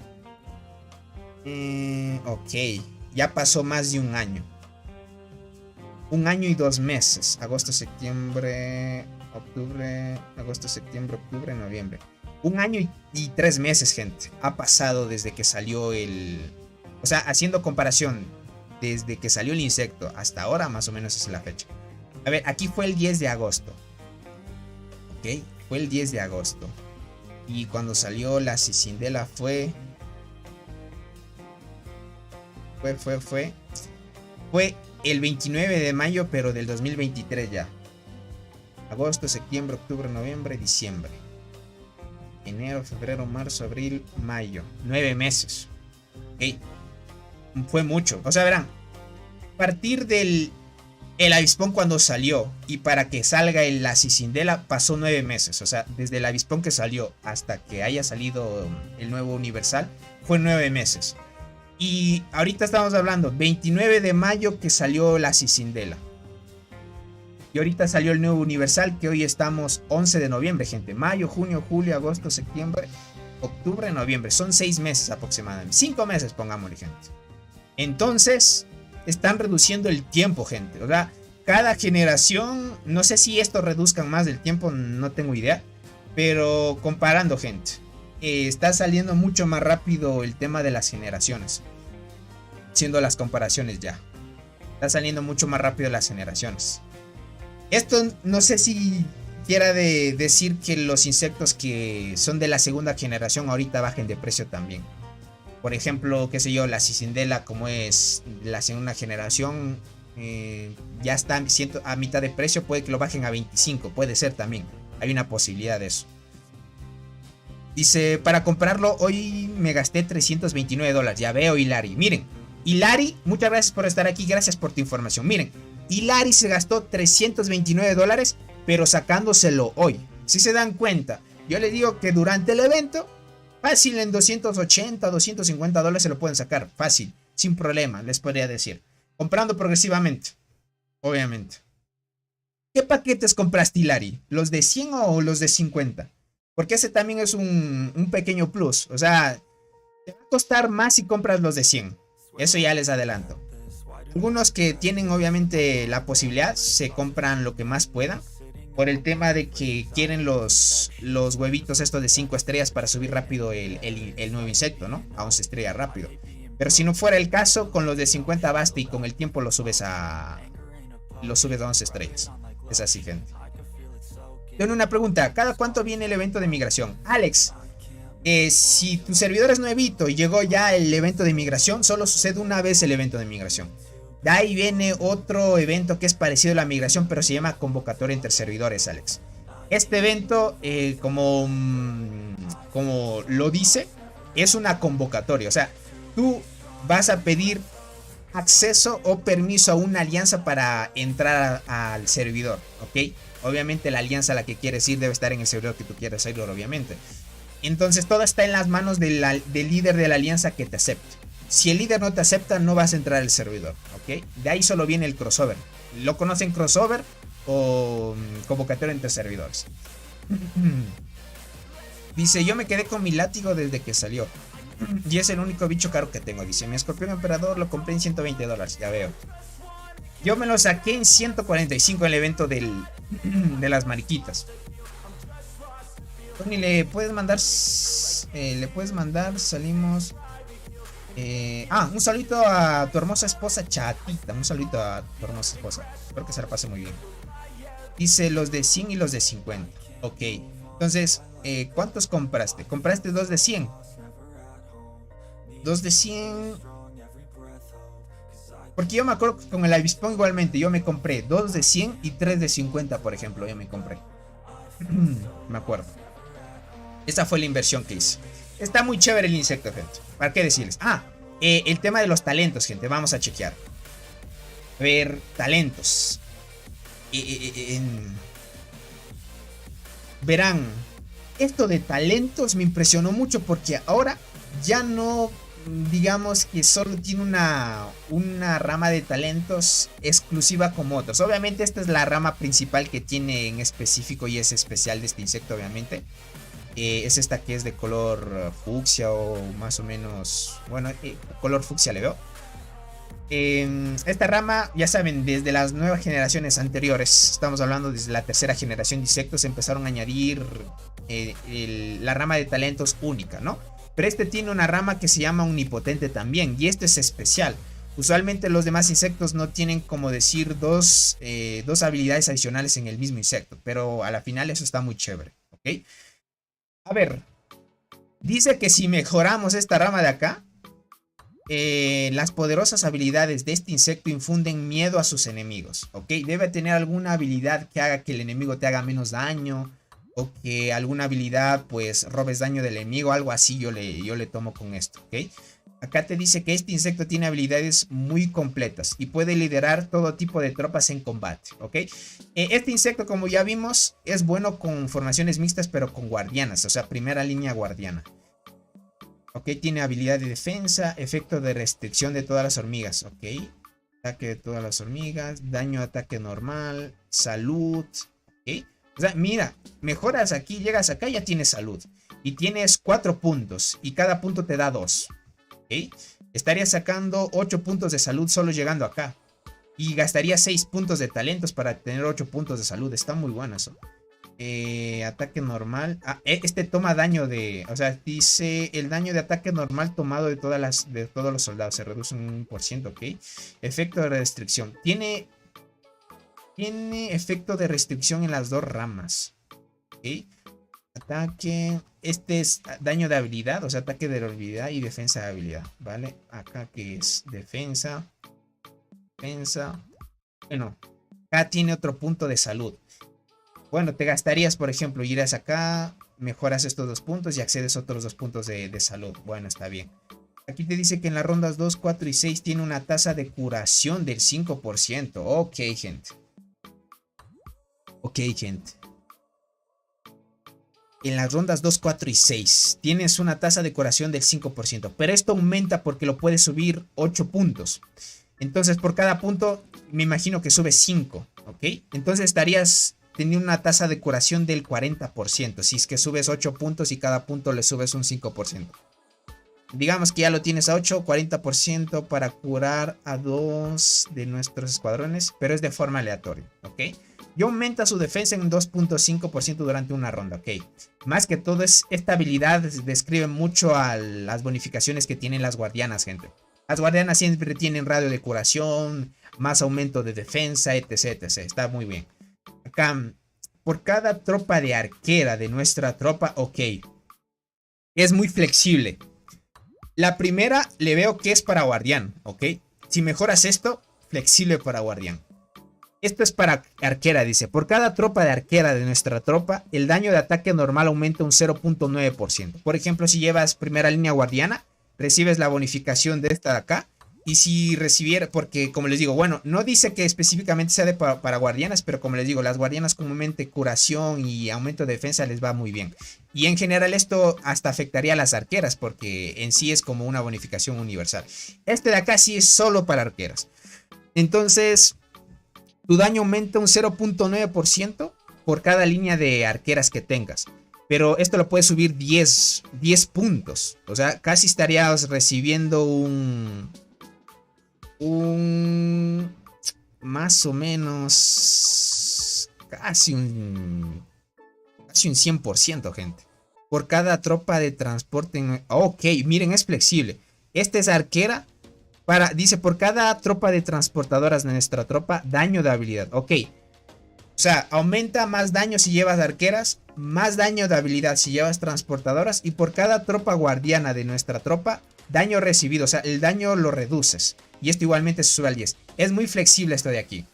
Ok. Ya pasó más de un año. 1 año y 2 meses. Agosto, septiembre, octubre. Agosto, septiembre, octubre, noviembre. 1 año y 3 meses, gente. Ha pasado desde que salió el... O sea, haciendo comparación. Desde que salió el insecto hasta ahora, más o menos es la fecha. A ver, aquí fue el 10 de agosto. Ok, fue el 10 de agosto. Y cuando salió la Cicindela fue el 29 de mayo, pero del 2023 ya. Agosto, septiembre, octubre, noviembre, diciembre. Enero, febrero, marzo, abril, mayo. 9 meses. Ok. Fue mucho. O sea, verán. A partir del avispón cuando salió y para que salga la Cicindela pasó 9 meses. O sea, desde el avispón que salió hasta que haya salido el nuevo universal fue 9 meses. Y ahorita estamos hablando 29 de mayo que salió la Cicindela. Y ahorita salió el nuevo universal, que hoy estamos 11 de noviembre, gente. Mayo, junio, julio, agosto, septiembre, octubre, noviembre. Son 6 meses aproximadamente. 5 meses, pongámosle, gente. Entonces, están reduciendo el tiempo, gente. O sea, cada generación, no sé si esto reduzcan más el tiempo, no tengo idea. Pero comparando, gente, está saliendo mucho más rápido el tema de las generaciones. Siendo las comparaciones ya. Está saliendo mucho más rápido las generaciones. Esto no sé si quiera decir que los insectos que son de la segunda generación ahorita bajen de precio también. Por ejemplo, qué sé yo, la Cicindela, como es la segunda generación, ya está a mitad de precio. Puede que lo bajen a 25, puede ser también. Hay una posibilidad de eso. Dice, para comprarlo hoy me gasté $329. Ya veo, Hilari. Miren, Hilari, muchas gracias por estar aquí. Gracias por tu información. Miren, Hilari se gastó $329, pero sacándoselo hoy. Si se dan cuenta, yo les digo que durante el evento, fácil en $280, $250 se lo pueden sacar. Fácil, sin problema, les podría decir. Comprando progresivamente, obviamente. ¿Qué paquetes compraste, Hilari? ¿Los de 100 o los de 50? Porque ese también es un pequeño plus. O sea, te va a costar más si compras los de 100. Eso ya les adelanto. Algunos que tienen obviamente la posibilidad se compran lo que más puedan. Por el tema de que quieren los huevitos estos de 5 estrellas para subir rápido el nuevo insecto, ¿no? A 11 estrellas rápido. Pero si no fuera el caso, con los de 50 basta y con el tiempo lo subes a 11 estrellas. Es así, gente. Tengo una pregunta. ¿Cada cuánto viene el evento de migración? Alex, si tu servidor es nuevito y llegó ya el evento de migración, solo sucede una vez el evento de migración. De ahí viene otro evento que es parecido a la migración, pero se llama convocatoria entre servidores, Alex. Este evento, como lo dice, es una convocatoria. O sea, tú vas a pedir acceso o permiso a una alianza para entrar al servidor, ¿ok? Obviamente la alianza a la que quieres ir debe estar en el servidor que tú quieres ir, obviamente. Entonces todo está en las manos del líder de la alianza que te acepte. Si el líder no te acepta, no vas a entrar al servidor, ¿ok? De ahí solo viene el crossover. ¿Lo conocen crossover o convocatoria entre servidores? Dice, yo me quedé con mi látigo desde que salió. Y es el único bicho caro que tengo. Dice, mi escorpión emperador lo compré en $120. Ya veo. Yo me lo saqué en 145 en el evento de las mariquitas. Tony, le puedes mandar, salimos. Un saludito a tu hermosa esposa Chatita. Un saludito a tu hermosa esposa. Espero que se la pase muy bien. Dice los de 100 y los de 50. Ok. Entonces, ¿cuántos compraste? ¿Compraste 2 de 100? 2 de 100. Porque yo me acuerdo que con el avispón igualmente. Yo me compré 2 de 100 y 3 de 50, por ejemplo. Yo me compré. Me acuerdo. Esa fue la inversión que hice. Está muy chévere el insecto, gente. ¿Para qué decirles? El tema de los talentos, gente. Vamos a chequear. A ver, talentos. Verán, esto de talentos me impresionó mucho porque ahora ya no, digamos que solo tiene una rama de talentos exclusiva como otros. Obviamente esta es la rama principal que tiene en específico y es especial de este insecto, obviamente. Es esta que es de color fucsia o más o menos, bueno, color fucsia le veo. Esta rama, ya saben, desde las nuevas generaciones anteriores, estamos hablando desde la tercera generación de insectos, empezaron a añadir la rama de talentos única, ¿no? Pero este tiene una rama que se llama omnipotente también, y este es especial. Usualmente los demás insectos no tienen, como decir, dos habilidades adicionales en el mismo insecto, pero a la final eso está muy chévere, ¿ok? A ver, dice que si mejoramos esta rama de acá, las poderosas habilidades de este insecto infunden miedo a sus enemigos, ¿ok? Debe tener alguna habilidad que haga que el enemigo te haga menos daño, o que alguna habilidad pues robes daño del enemigo, algo así yo le tomo con esto, ¿ok? Acá te dice que este insecto tiene habilidades muy completas y puede liderar todo tipo de tropas en combate, ¿ok? Este insecto, como ya vimos, es bueno con formaciones mixtas, pero con guardianas, o sea, primera línea guardiana. Ok, tiene habilidad de defensa, efecto de restricción de todas las hormigas, ok. Ataque de todas las hormigas, daño, ataque normal, salud, ok. O sea, mira, mejoras aquí, llegas acá y ya tienes salud. Y tienes 4 puntos y cada punto te da 2. ¿Ok? Estarías sacando 8 puntos de salud solo llegando acá. Y gastarías 6 puntos de talentos para tener 8 puntos de salud. Está muy bueno eso. Ataque normal. Este toma daño de... O sea, dice el daño de ataque normal tomado de todos los soldados. Se reduce un 1%, ¿ok? Efecto de restricción. Tiene efecto de restricción en las 2 ramas. ¿Ok? Ataque. Este es daño de habilidad. O sea, ataque de habilidad y defensa de habilidad. ¿Vale? Acá que es defensa. Defensa. Bueno. Acá tiene otro punto de salud. Bueno, te gastarías, por ejemplo, irás acá, mejoras estos 2 puntos y accedes a otros 2 puntos de salud. Bueno, está bien. Aquí te dice que en las rondas 2, 4 y 6 tiene una tasa de curación del 5%. Ok, gente. Ok, gente. En las rondas 2, 4 y 6 tienes una tasa de curación del 5%. Pero esto aumenta porque lo puedes subir 8 puntos. Entonces, por cada punto, me imagino que sube 5. ¿Ok? Entonces estarías teniendo una tasa de curación del 40%. Si es que subes 8 puntos y cada punto le subes un 5%. Digamos que ya lo tienes a 8, 40% para curar a 2 de nuestros escuadrones. Pero es de forma aleatoria. ¿Ok? y aumenta su defensa en 2.5% durante una ronda. Ok, más que todo esta habilidad describe mucho a las bonificaciones que tienen las guardianas, gente. Las guardianas siempre tienen radio de curación, más aumento de defensa, etc, etc. Está muy bien. Acá, por cada tropa de arquera de nuestra tropa, ok, es muy flexible. La primera le veo que es para guardián, ok. Si mejoras esto, flexible para guardián. Esto es para arquera, dice. Por cada tropa de arquera de nuestra tropa, el daño de ataque normal aumenta un 0.9%. Por ejemplo, si llevas primera línea guardiana, recibes la bonificación de esta de acá. Y si recibiera, porque como les digo, bueno, no dice que específicamente sea para guardianas, pero como les digo, las guardianas comúnmente curación y aumento de defensa les va muy bien. Y en general esto hasta afectaría a las arqueras, porque en sí es como una bonificación universal. Este de acá sí es solo para arqueras. Entonces, tu daño aumenta un 0.9% por cada línea de arqueras que tengas. Pero esto lo puedes subir 10 puntos. O sea, casi estarías recibiendo un más o menos casi un 100%, gente. Por cada tropa de transporte. Ok, miren, es flexible. Este es arquera. Dice, por cada tropa de transportadoras de nuestra tropa, daño de habilidad. Ok. O sea, aumenta más daño si llevas arqueras, más daño de habilidad si llevas transportadoras. Y por cada tropa guardiana de nuestra tropa, daño recibido. O sea, el daño lo reduces. Y esto igualmente se sube al 10. Es muy flexible esto de aquí.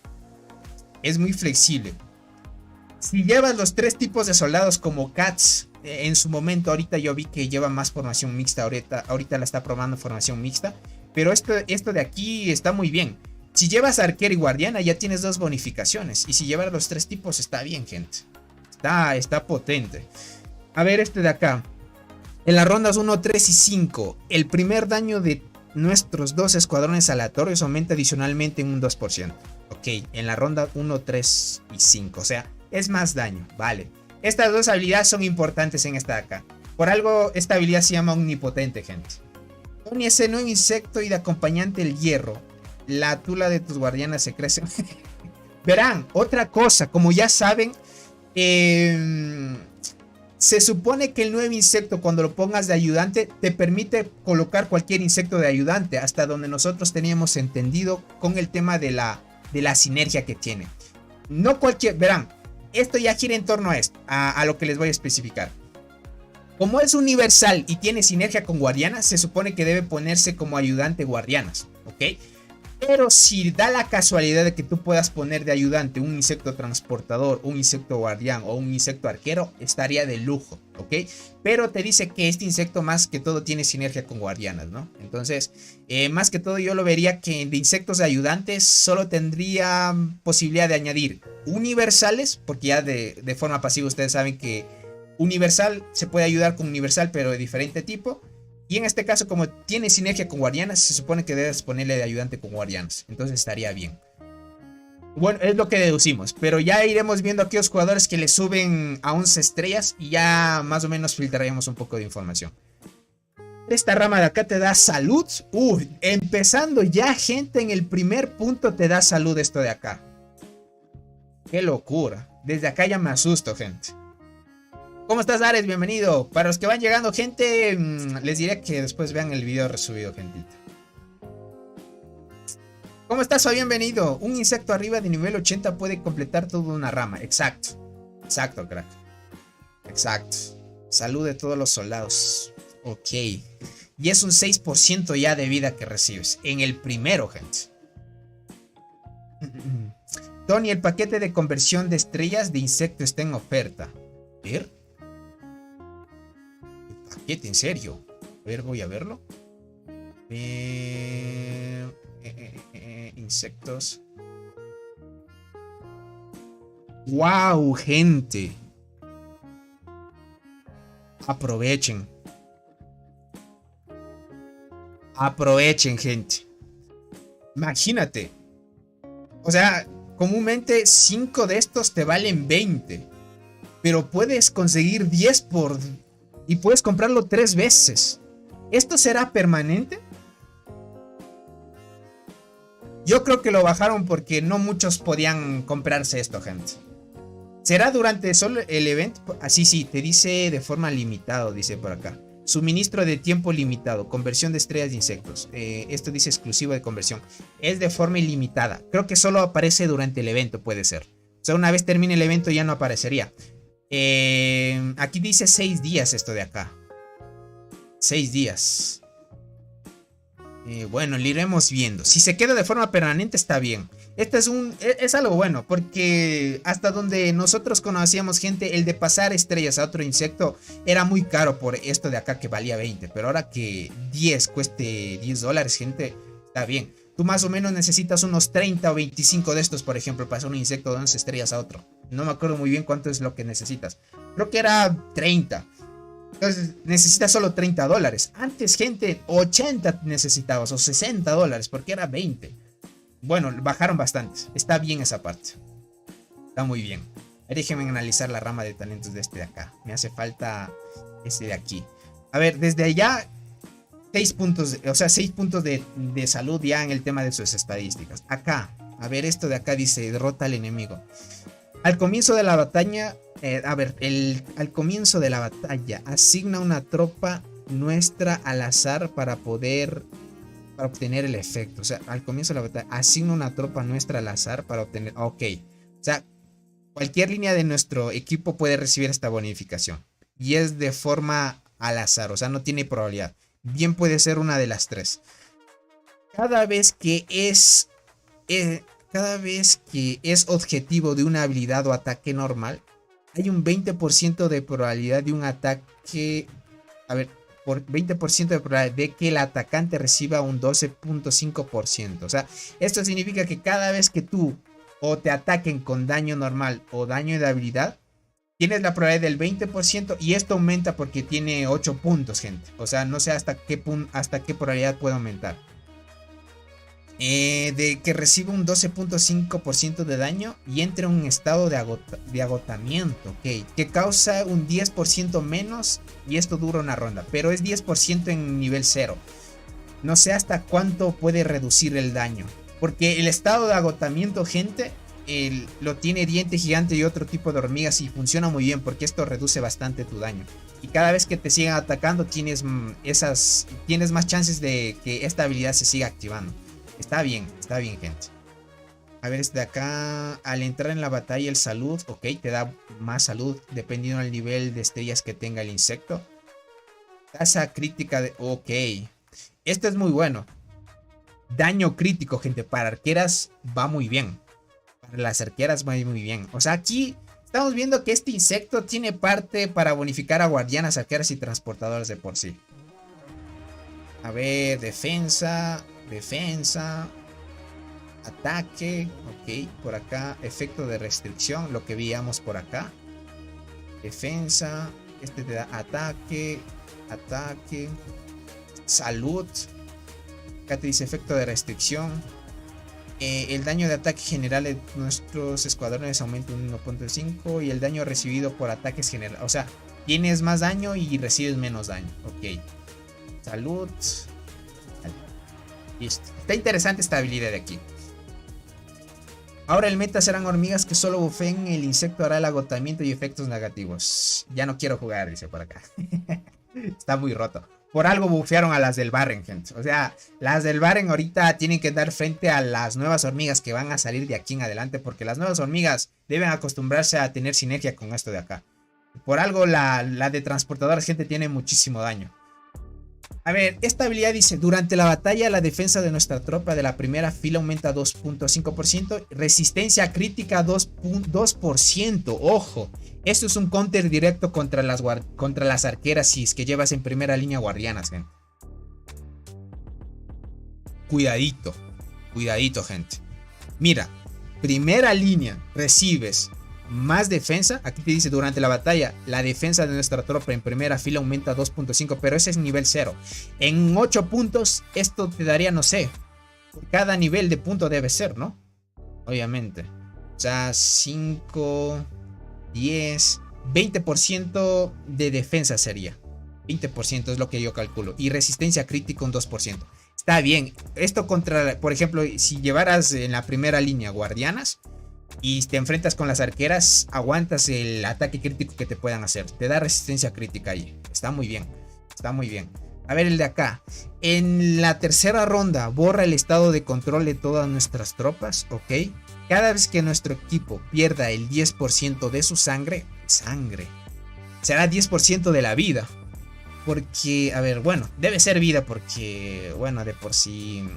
Es muy flexible. Si llevas los 3 tipos de soldados como Cats, en su momento, ahorita yo vi que lleva más formación mixta. Ahorita la está probando formación mixta. Pero esto de aquí está muy bien. Si llevas arquera y guardiana ya tienes 2 bonificaciones. Y si llevas los 3 tipos está bien, gente. Está potente. A ver este de acá. En las rondas 1, 3 y 5. El primer daño de nuestros 2 escuadrones aleatorios aumenta adicionalmente en un 2%. Ok, en la ronda 1, 3 y 5. O sea, es más daño. Vale. Estas 2 habilidades son importantes en esta de acá. Por algo esta habilidad se llama omnipotente, gente. Pon ese nuevo insecto y de acompañante el hierro. La tula de tus guardianas se crece. Verán, otra cosa, como ya saben, se supone que el nuevo insecto cuando lo pongas de ayudante te permite colocar cualquier insecto de ayudante, hasta donde nosotros teníamos entendido con el tema de la sinergia que tiene. No cualquier, verán, esto ya gira en torno a esto, a lo que les voy a especificar. Como es universal y tiene sinergia con guardianas, se supone que debe ponerse como ayudante guardianas, ¿ok? Pero si da la casualidad de que tú puedas poner de ayudante un insecto transportador, un insecto guardián o un insecto arquero, estaría de lujo, ¿ok? Pero te dice que este insecto más que todo tiene sinergia con guardianas, ¿no? Entonces, más que todo yo lo vería que de insectos de ayudantes solo tendría posibilidad de añadir universales, porque ya de forma pasiva ustedes saben que universal se puede ayudar con universal pero de diferente tipo. Y en este caso, como tiene sinergia con guardianas, se supone que debes ponerle de ayudante con guardianas. Entonces estaría bien. Bueno, es lo que deducimos. Pero ya iremos viendo aquí los jugadores que le suben a 11 estrellas. Y ya más o menos filtraremos un poco de información. Esta rama de acá te da salud. Empezando ya, gente, en el primer punto te da salud esto de acá. Qué locura. Desde acá ya me asusto, gente. ¿Cómo estás, Ares? Bienvenido. Para los que van llegando, gente, les diré que después vean el video resubido, gentita. ¿Cómo estás, Fabián? Bienvenido. Un insecto arriba de nivel 80 puede completar toda una rama. Exacto. Exacto, crack. Exacto. Salud de todos los soldados. Ok. Y es un 6% ya de vida que recibes. En el primero, gente. Tony, el paquete de conversión de estrellas de insecto está en oferta. ¿Ver? ¿En serio? A ver, voy a verlo. Insectos. ¡Wow, gente! Aprovechen. Aprovechen, gente. Imagínate. O sea, comúnmente 5 de estos te valen 20. Pero puedes conseguir 10 por... y puedes comprarlo 3 veces. ¿Esto será permanente? Yo creo que lo bajaron porque no muchos podían comprarse esto, gente. ¿Será durante solo el evento? Así sí, te dice de forma limitada, dice por acá. Suministro de tiempo limitado, conversión de estrellas de insectos. Esto dice exclusivo de conversión. Es de forma ilimitada. Creo que solo aparece durante el evento, puede ser. O sea, una vez termine el evento ya no aparecería. Aquí dice 6 días esto de acá. 6 días. Bueno, lo iremos viendo. Si se queda de forma permanente está bien. Este es algo bueno, porque hasta donde nosotros conocíamos gente, el de pasar estrellas a otro insecto era muy caro por esto de acá que valía 20. Pero ahora que 10 cueste $10, gente, está bien. Tú más o menos necesitas unos 30 o 25 de estos, por ejemplo, para pasar un insecto de 11 estrellas a otro. No me acuerdo muy bien cuánto es lo que necesitas. Creo que era 30. Entonces necesitas solo $30. Antes, gente, 80 necesitabas o $60 porque era 20. Bueno, bajaron bastantes. Está bien esa parte. Está muy bien. Déjenme analizar la rama de talentos de este de acá. Me hace falta este de aquí. A ver, desde allá 6 puntos, o sea, 6 puntos de salud ya en el tema de sus estadísticas. Acá, a ver, esto de acá dice derrota al enemigo. Al comienzo de la batalla, al comienzo de la batalla, asigna una tropa nuestra al azar para obtener el efecto. O sea, al comienzo de la batalla, asigna una tropa nuestra al azar para obtener. Ok. O sea, cualquier línea de nuestro equipo puede recibir esta bonificación. Y es de forma al azar, o sea, no tiene probabilidad. Bien puede ser una de las tres. Cada vez que es objetivo de una habilidad o ataque normal, hay un 20% de probabilidad de un ataque. A ver, por 20% de probabilidad de que el atacante reciba un 12.5%. O sea, esto significa que cada vez que tú o te ataquen con daño normal o daño de habilidad, tienes la probabilidad del 20% y esto aumenta porque tiene 8 puntos, gente. O sea, no sé hasta qué probabilidad puede aumentar. De que reciba un 12.5% de daño y entre en un estado de agotamiento, ok, que causa un 10% menos y esto dura una ronda, pero es 10% en nivel 0. No sé hasta cuánto puede reducir el daño, porque el estado de agotamiento, gente, lo tiene Diente Gigante y otro tipo de hormigas y funciona muy bien porque esto reduce bastante tu daño. Y cada vez que te sigan atacando tienes más chances de que esta habilidad se siga activando. Está bien, gente. A ver, este de acá. Al entrar en la batalla, el salud. Ok, te da más salud dependiendo del nivel de estrellas que tenga el insecto. Tasa crítica de. Ok. Esto es muy bueno. Daño crítico, gente. Para arqueras va muy bien. Para las arqueras va muy bien. O sea, aquí estamos viendo que este insecto tiene parte para bonificar a guardianas, arqueras y transportadoras de por sí. A ver, defensa, ataque, ok, por acá, efecto de restricción, lo que veíamos por acá, defensa, este te da ataque, salud, acá te dice efecto de restricción, el daño de ataque general de nuestros escuadrones aumenta un 1.5 y el daño recibido por ataques general, o sea, tienes más daño y recibes menos daño, ok, salud. Listo. Está interesante esta habilidad de aquí. Ahora el meta serán hormigas que solo bufeen. El insecto hará el agotamiento y efectos negativos. Ya no quiero jugar, dice por acá. Está muy roto. Por algo bufearon a las del Barren, gente. O sea, las del Barren ahorita tienen que dar frente a las nuevas hormigas que van a salir de aquí en adelante. Porque las nuevas hormigas deben acostumbrarse a tener sinergia con esto de acá. Por algo la de transportadoras, gente, tiene muchísimo daño. A ver, esta habilidad dice, durante la batalla la defensa de nuestra tropa de la primera fila aumenta 2.5%, resistencia crítica 2%, ojo, esto es un counter directo contra las arqueras si es que llevas en primera línea guardianas, gente. Cuidadito, gente. Mira, primera línea, recibes más defensa, aquí te dice durante la batalla la defensa de nuestra tropa en primera fila aumenta 2.5, pero ese es nivel 0. En 8 puntos esto te daría, no sé, cada nivel de punto debe ser, ¿no? Obviamente. O sea, 5, 10, 20% de defensa sería. 20% es lo que yo calculo. Y resistencia crítica un 2%. Está bien. Esto contra, por ejemplo, si llevaras en la primera línea guardianas, y te enfrentas con las arqueras, aguantas el ataque crítico que te puedan hacer. Te da resistencia crítica ahí. Está muy bien. Está muy bien. A ver el de acá. En la tercera ronda borra el estado de control de todas nuestras tropas. Ok. Cada vez que nuestro equipo pierda el 10% de su sangre. Será 10% de la vida. Porque, a ver, bueno, debe ser vida porque, bueno, de por sí...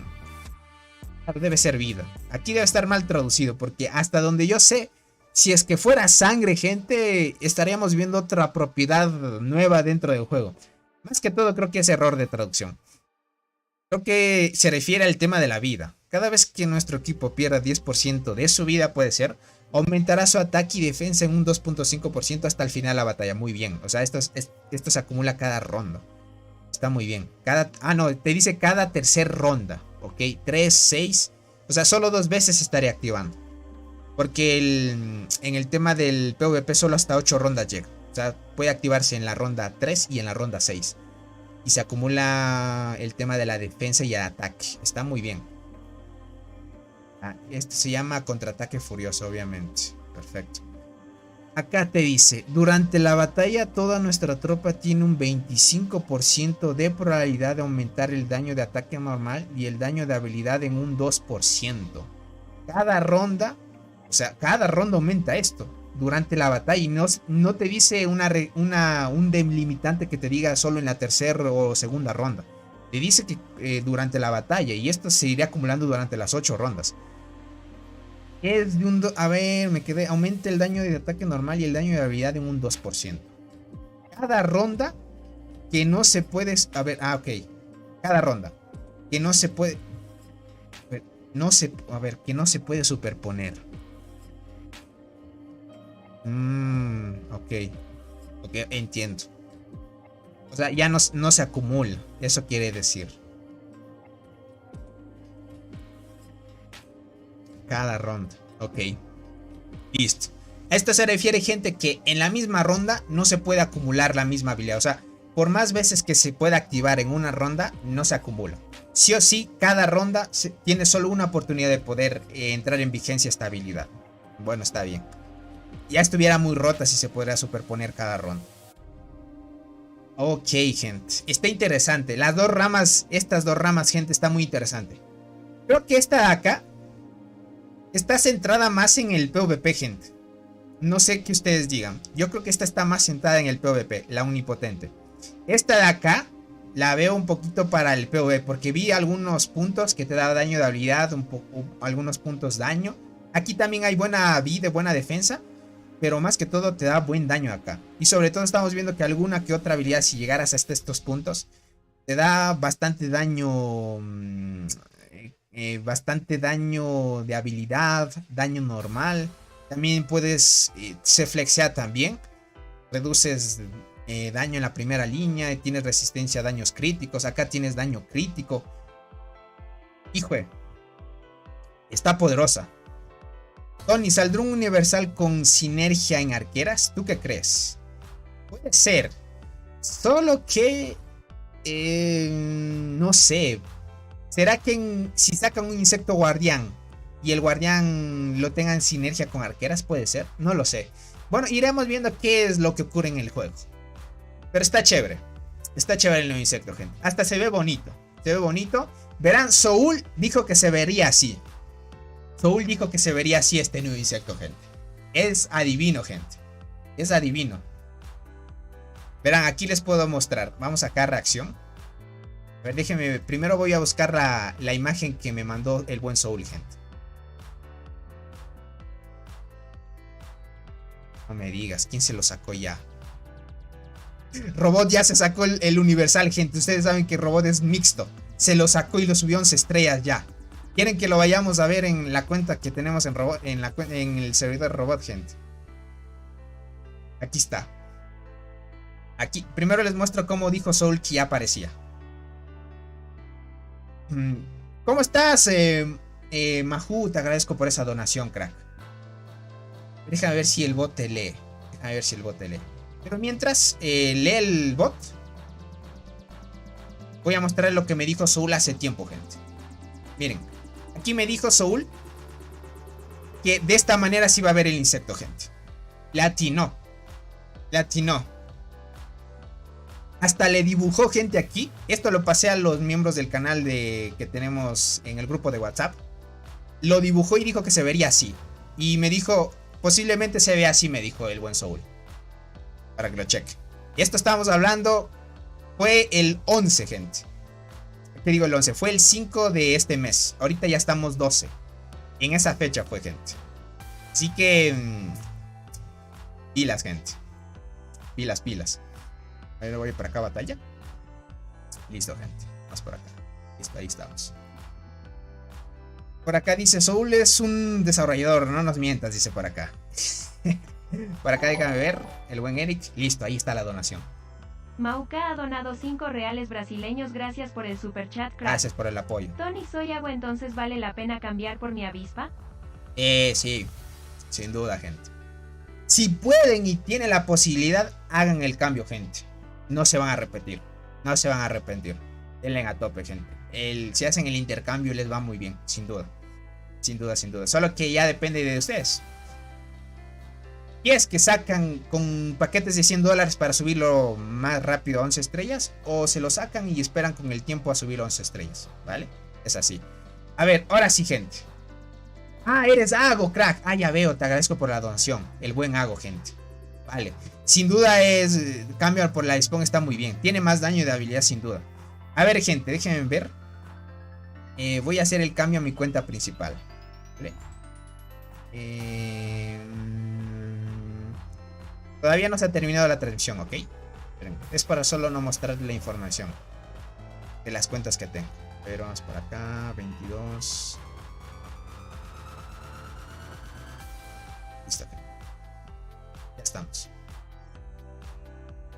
Debe ser vida. Aquí debe estar mal traducido porque hasta donde yo sé, si es que fuera sangre, gente, estaríamos viendo otra propiedad nueva dentro del juego. Más que todo creo que es error de traducción. Creo que se refiere al tema de la vida. Cada vez que nuestro equipo pierda 10% de su vida, puede ser, aumentará su ataque y defensa en un 2.5% hasta el final de la batalla. Muy bien. O sea, esto se acumula cada ronda. Está muy bien. No, te dice cada tercer ronda. Ok, 3, 6. O sea, solo 2 veces estaré activando. Porque en el tema del PvP solo hasta 8 rondas llega. O sea, puede activarse en la ronda 3 y en la ronda 6. Y se acumula el tema de la defensa y el ataque. Está muy bien. Este se llama contraataque furioso, obviamente. Perfecto. Acá te dice, durante la batalla toda nuestra tropa tiene un 25% de probabilidad de aumentar el daño de ataque normal y el daño de habilidad en un 2%. Cada ronda, o sea, cada ronda aumenta esto durante la batalla y no te dice un delimitante que te diga solo en la tercera o segunda ronda. Te dice que durante la batalla y esto se irá acumulando durante las 8 rondas. Es de un... A ver, me quedé. Aumenta el daño de ataque normal y el daño de habilidad en un 2%. Cada ronda que no se puede... A ver, ok. Cada ronda que no se puede... que no se puede superponer. Ok, entiendo. O sea, ya no se acumula. Eso quiere decir. Cada ronda. Ok. Listo. A esto se refiere, gente, que en la misma ronda no se puede acumular la misma habilidad. O sea, por más veces que se pueda activar en una ronda, no se acumula. Sí o sí, cada ronda tiene solo una oportunidad de poder entrar en vigencia esta habilidad. Bueno, está bien. Ya estuviera muy rota si se podría superponer cada ronda. Ok, gente. Está interesante. Las dos ramas, estas dos ramas, gente, está muy interesante. Creo que esta de acá está centrada más en el PvP, gente. No sé qué ustedes digan. Yo creo que esta está más centrada en el PvP, la omnipotente. Esta de acá la veo un poquito para el PvE, porque vi algunos puntos que te da daño de habilidad, algunos puntos daño. Aquí también hay buena vida, buena defensa, pero más que todo te da buen daño acá. Y sobre todo estamos viendo que alguna que otra habilidad, si llegaras hasta estos puntos, te da bastante daño... bastante daño de habilidad, daño normal. También puedes, se flexea también. Reduces daño en la primera línea. Tienes resistencia a daños críticos. Acá tienes daño crítico. Hijo, está poderosa. Tony, ¿saldrá un universal con sinergia en arqueras? ¿Tú qué crees? Puede ser. Solo que... no sé. ¿Será que si sacan un insecto guardián y el guardián lo tenga en sinergia con arqueras? Puede ser, no lo sé. Bueno, iremos viendo qué es lo que ocurre en el juego. Pero está chévere. Está chévere el nuevo insecto, gente. Hasta se ve bonito. Se ve bonito. Verán, Soul dijo que se vería así. Soul dijo que se vería así este nuevo insecto, gente. Es adivino, gente. Es adivino. Verán, aquí les puedo mostrar. Vamos acá a reacción. A ver, déjenme, primero voy a buscar la imagen que me mandó el buen Soul, gente. No me digas, ¿quién se lo sacó ya? Robot ya se sacó el universal, gente. Ustedes saben que Robot es mixto. Se lo sacó y lo subió a 11 estrellas ya. ¿Quieren que lo vayamos a ver en la cuenta que tenemos en Robot, en el servidor Robot, gente? Aquí está. Aquí, primero les muestro cómo dijo Soul que ya aparecía. ¿Cómo estás, Mahu? Te agradezco por esa donación, crack. Déjame ver si el bot te lee. Déjame ver si el bot te lee. Pero mientras lee el bot, voy a mostrar lo que me dijo Soul hace tiempo, gente. Miren, aquí me dijo Soul que de esta manera sí va a ver el insecto, gente. Le atinó. Le atinó. Hasta le dibujó, gente, aquí. Esto lo pasé a los miembros del canal que tenemos en el grupo de WhatsApp. Lo dibujó y dijo que se vería así. Y me dijo, posiblemente se vea así, me dijo el buen Soul. Para que lo cheque. Esto estábamos hablando, fue el 11, gente. ¿Qué digo el 11? Fue el 5 de este mes. Ahorita ya estamos 12. En esa fecha fue, gente. Así que... pilas, gente. Pilas, pilas. A ver, voy para acá, batalla. Listo, gente. Vamos por acá. Listo, ahí estamos. Por acá dice, Soul es un desarrollador, no nos mientas, dice por acá. Por acá déjame ver, el buen Eric. Listo, ahí está la donación. Mauca ha donado 5 reales brasileños, gracias por el superchat, crack. Gracias por el apoyo. Tony, soy agua, entonces ¿vale la pena cambiar por mi avispa? Sí, sin duda, gente. Si pueden y tienen la posibilidad, hagan el cambio, gente. No se van a repetir. No se van a arrepentir. Denle a tope, gente. Si hacen el intercambio les va muy bien, sin duda. Sin duda, sin duda. Solo que ya depende de ustedes. Y es que sacan con paquetes de $100 para subirlo más rápido a 11 estrellas. O se lo sacan y esperan con el tiempo a subirlo a 11 estrellas. ¿Vale? Es así. A ver, ahora sí, gente. Ah, eres Ago, crack. Ah, ya veo, te agradezco por la donación. El buen Ago, gente. Vale. Sin duda es... cambio por la Spawn está muy bien. Tiene más daño de habilidad, sin duda. A ver, gente, déjenme ver. Voy a hacer el cambio a mi cuenta principal. ¿Vale? Todavía no se ha terminado la transmisión, ¿ok? Es para solo no mostrarles la información de las cuentas que tengo. Pero vamos por acá, 22. Listo. Ya estamos.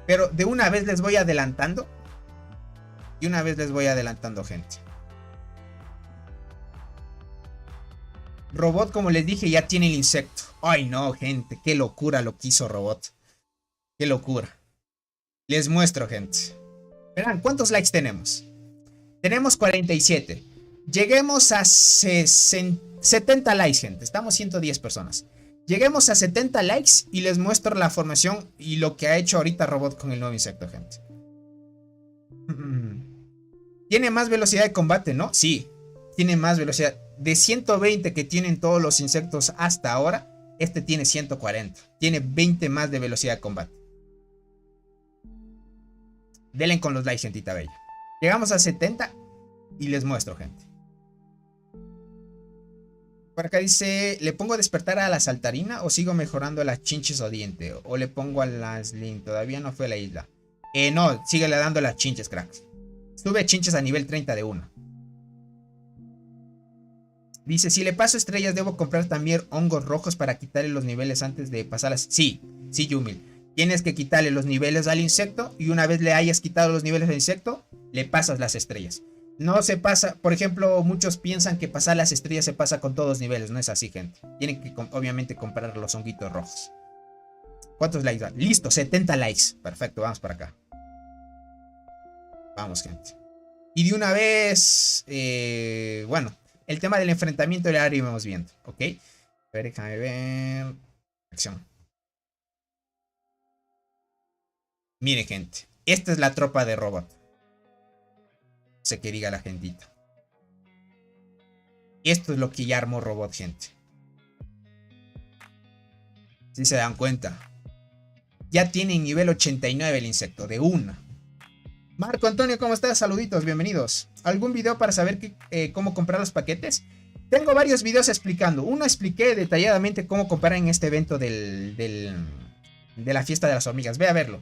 Pero de una vez les voy adelantando. Y una vez les voy adelantando, gente. Robot, como les dije, ya tiene el insecto. Ay, no, gente. Qué locura lo que hizo Robot. Qué locura. Les muestro, gente. Verán, ¿cuántos likes tenemos? Tenemos 47. Lleguemos a 70 likes, gente. Estamos 110 personas. Lleguemos a 70 likes y les muestro la formación y lo que ha hecho ahorita Robot con el nuevo insecto, gente. Tiene más velocidad de combate, ¿no? Sí, tiene más velocidad. De 120 que tienen todos los insectos hasta ahora, este tiene 140. Tiene 20 más de velocidad de combate. Denle con los likes, gentita bella. Llegamos a 70 y les muestro, gente. Por acá dice, ¿le pongo a despertar a la saltarina o sigo mejorando a las chinches o diente? O le pongo a la slim, todavía no fue a la isla. No, síguele dando las chinches, cracks. Sube chinches a nivel 30 de 1. Dice, si le paso estrellas, ¿debo comprar también hongos rojos para quitarle los niveles antes de pasarlas? Sí, sí, Yumil. Tienes que quitarle los niveles al insecto y una vez le hayas quitado los niveles al insecto, le pasas las estrellas. No se pasa, por ejemplo, muchos piensan que pasar las estrellas se pasa con todos los niveles. No es así, gente. Tienen que obviamente comprar los honguitos rojos. ¿Cuántos likes dan? Listo, 70 likes. Perfecto, vamos para acá. Vamos, gente. Y de una vez, bueno, el tema del enfrentamiento ya lo iremos viendo, ¿ok? A ver, déjame ver. Acción. Miren, gente. Esta es la tropa de Robot. Sé que diga la gentita. Esto es lo que ya armó Robot, gente. Si se dan cuenta. Ya tiene nivel 89 el insecto, de una. Marco Antonio, ¿cómo estás? Saluditos, bienvenidos. ¿Algún video para saber cómo comprar los paquetes? Tengo varios videos explicando. Uno expliqué detalladamente cómo comprar en este evento de la fiesta de las hormigas. Ve a verlo.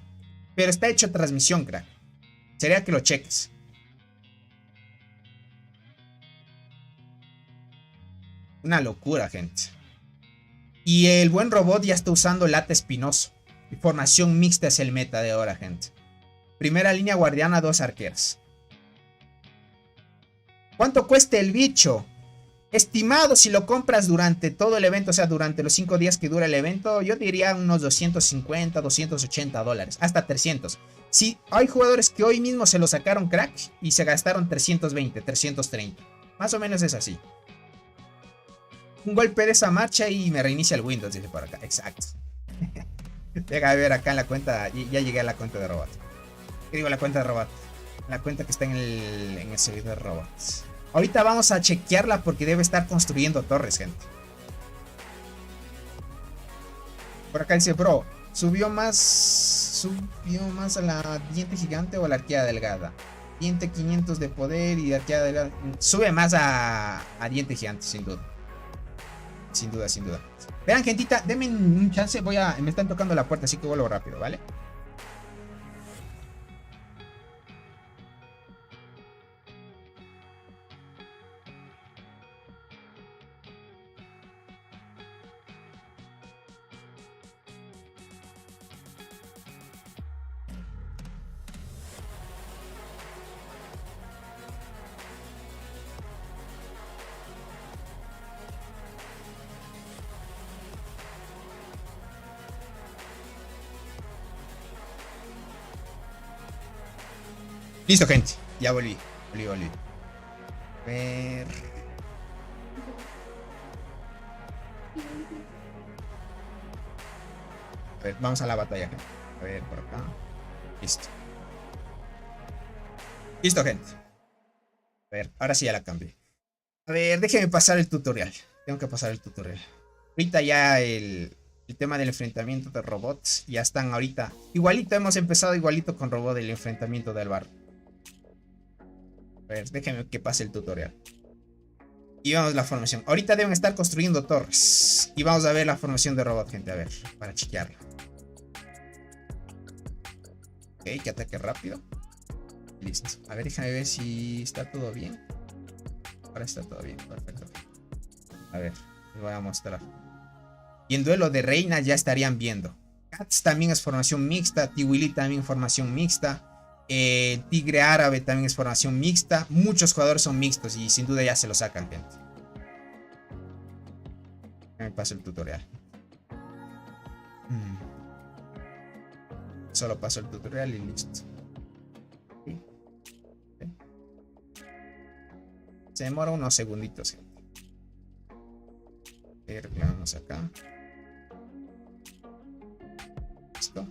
Pero está hecho transmisión, crack. Sería que lo cheques. Una locura, gente. Y el buen Robot ya está usando lata espinoso. Y formación mixta es el meta de ahora, gente. Primera línea guardiana, 2 arqueras. ¿Cuánto cuesta el bicho? Estimado, si lo compras durante todo el evento, o sea, durante los 5 días que dura el evento, yo diría unos 250, 280 dólares, hasta 300. Sí, hay jugadores que hoy mismo se lo sacaron crack y se gastaron 320, 330. Más o menos es así. Un golpe de esa marcha y me reinicia el Windows, dice por acá. Exacto. Deja de ver acá en la cuenta. Ya llegué a la cuenta de robot. ¿Qué digo la cuenta de robot? La cuenta que está en el servidor de robots. Ahorita vamos a chequearla porque debe estar construyendo torres, gente. Por acá dice, bro, ¿subió más a la diente gigante o a la arqueada delgada? Diente 500 de poder y arqueada delgada. Sube más a diente gigante, sin duda. Sin duda, sin duda. Vean, gentita, denme un chance. Me están tocando la puerta, así que vuelvo rápido, ¿vale? Listo, gente. Ya volví. A ver. A ver, vamos a la batalla, gente. A ver, por acá. Listo. Listo, gente. A ver, ahora sí ya la cambié. A ver, déjenme pasar el tutorial. Tengo que pasar el tutorial. Ahorita ya el tema del enfrentamiento de robots. Ya están ahorita. Igualito, hemos empezado igualito con robot del enfrentamiento del bar. A ver, déjenme que pase el tutorial. Y vamos a la formación. Ahorita deben estar construyendo torres. Y vamos a ver la formación de robot, gente. A ver, para chequearla. Ok, que ataque rápido. Listo. A ver, déjame ver si está todo bien. Ahora está todo bien, perfecto. A ver, les voy a mostrar. Y en duelo de reinas ya estarían viendo. Cats también es formación mixta. Tiwili también formación mixta. Tigre árabe también es formación mixta. Muchos jugadores son mixtos y sin duda ya se lo sacan, gente. Me paso el tutorial. Solo paso el tutorial y listo. ¿Sí? ¿Sí? Se demora unos segunditos, gente. Reclamamos acá. Listo.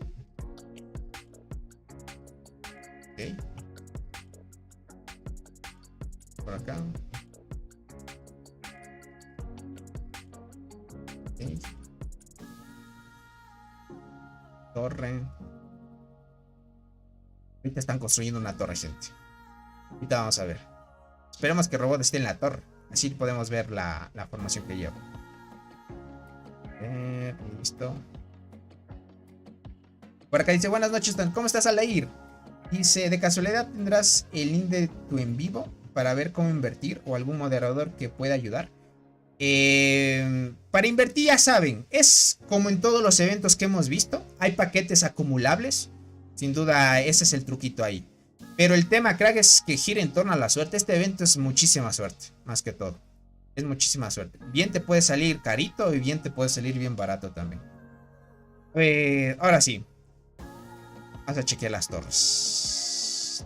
Ok. Por acá. Okay. Torre. Ahorita están construyendo una torre, gente. Ahorita vamos a ver. Esperemos que el robot esté en la torre. Así podemos ver la formación que lleva. Listo. Por acá dice, buenas noches, ¿cómo estás, Aldair? Dice, ¿de casualidad tendrás el link de tu en vivo para ver cómo invertir o algún moderador que pueda ayudar? Para invertir, ya saben, es como en todos los eventos que hemos visto. Hay paquetes acumulables. Sin duda, ese es el truquito ahí. Pero el tema, crack, es que gira en torno a la suerte. Este evento es muchísima suerte, más que todo. Es muchísima suerte. Bien te puede salir carito y bien te puede salir bien barato también. Ahora sí. Vamos a chequear las torres.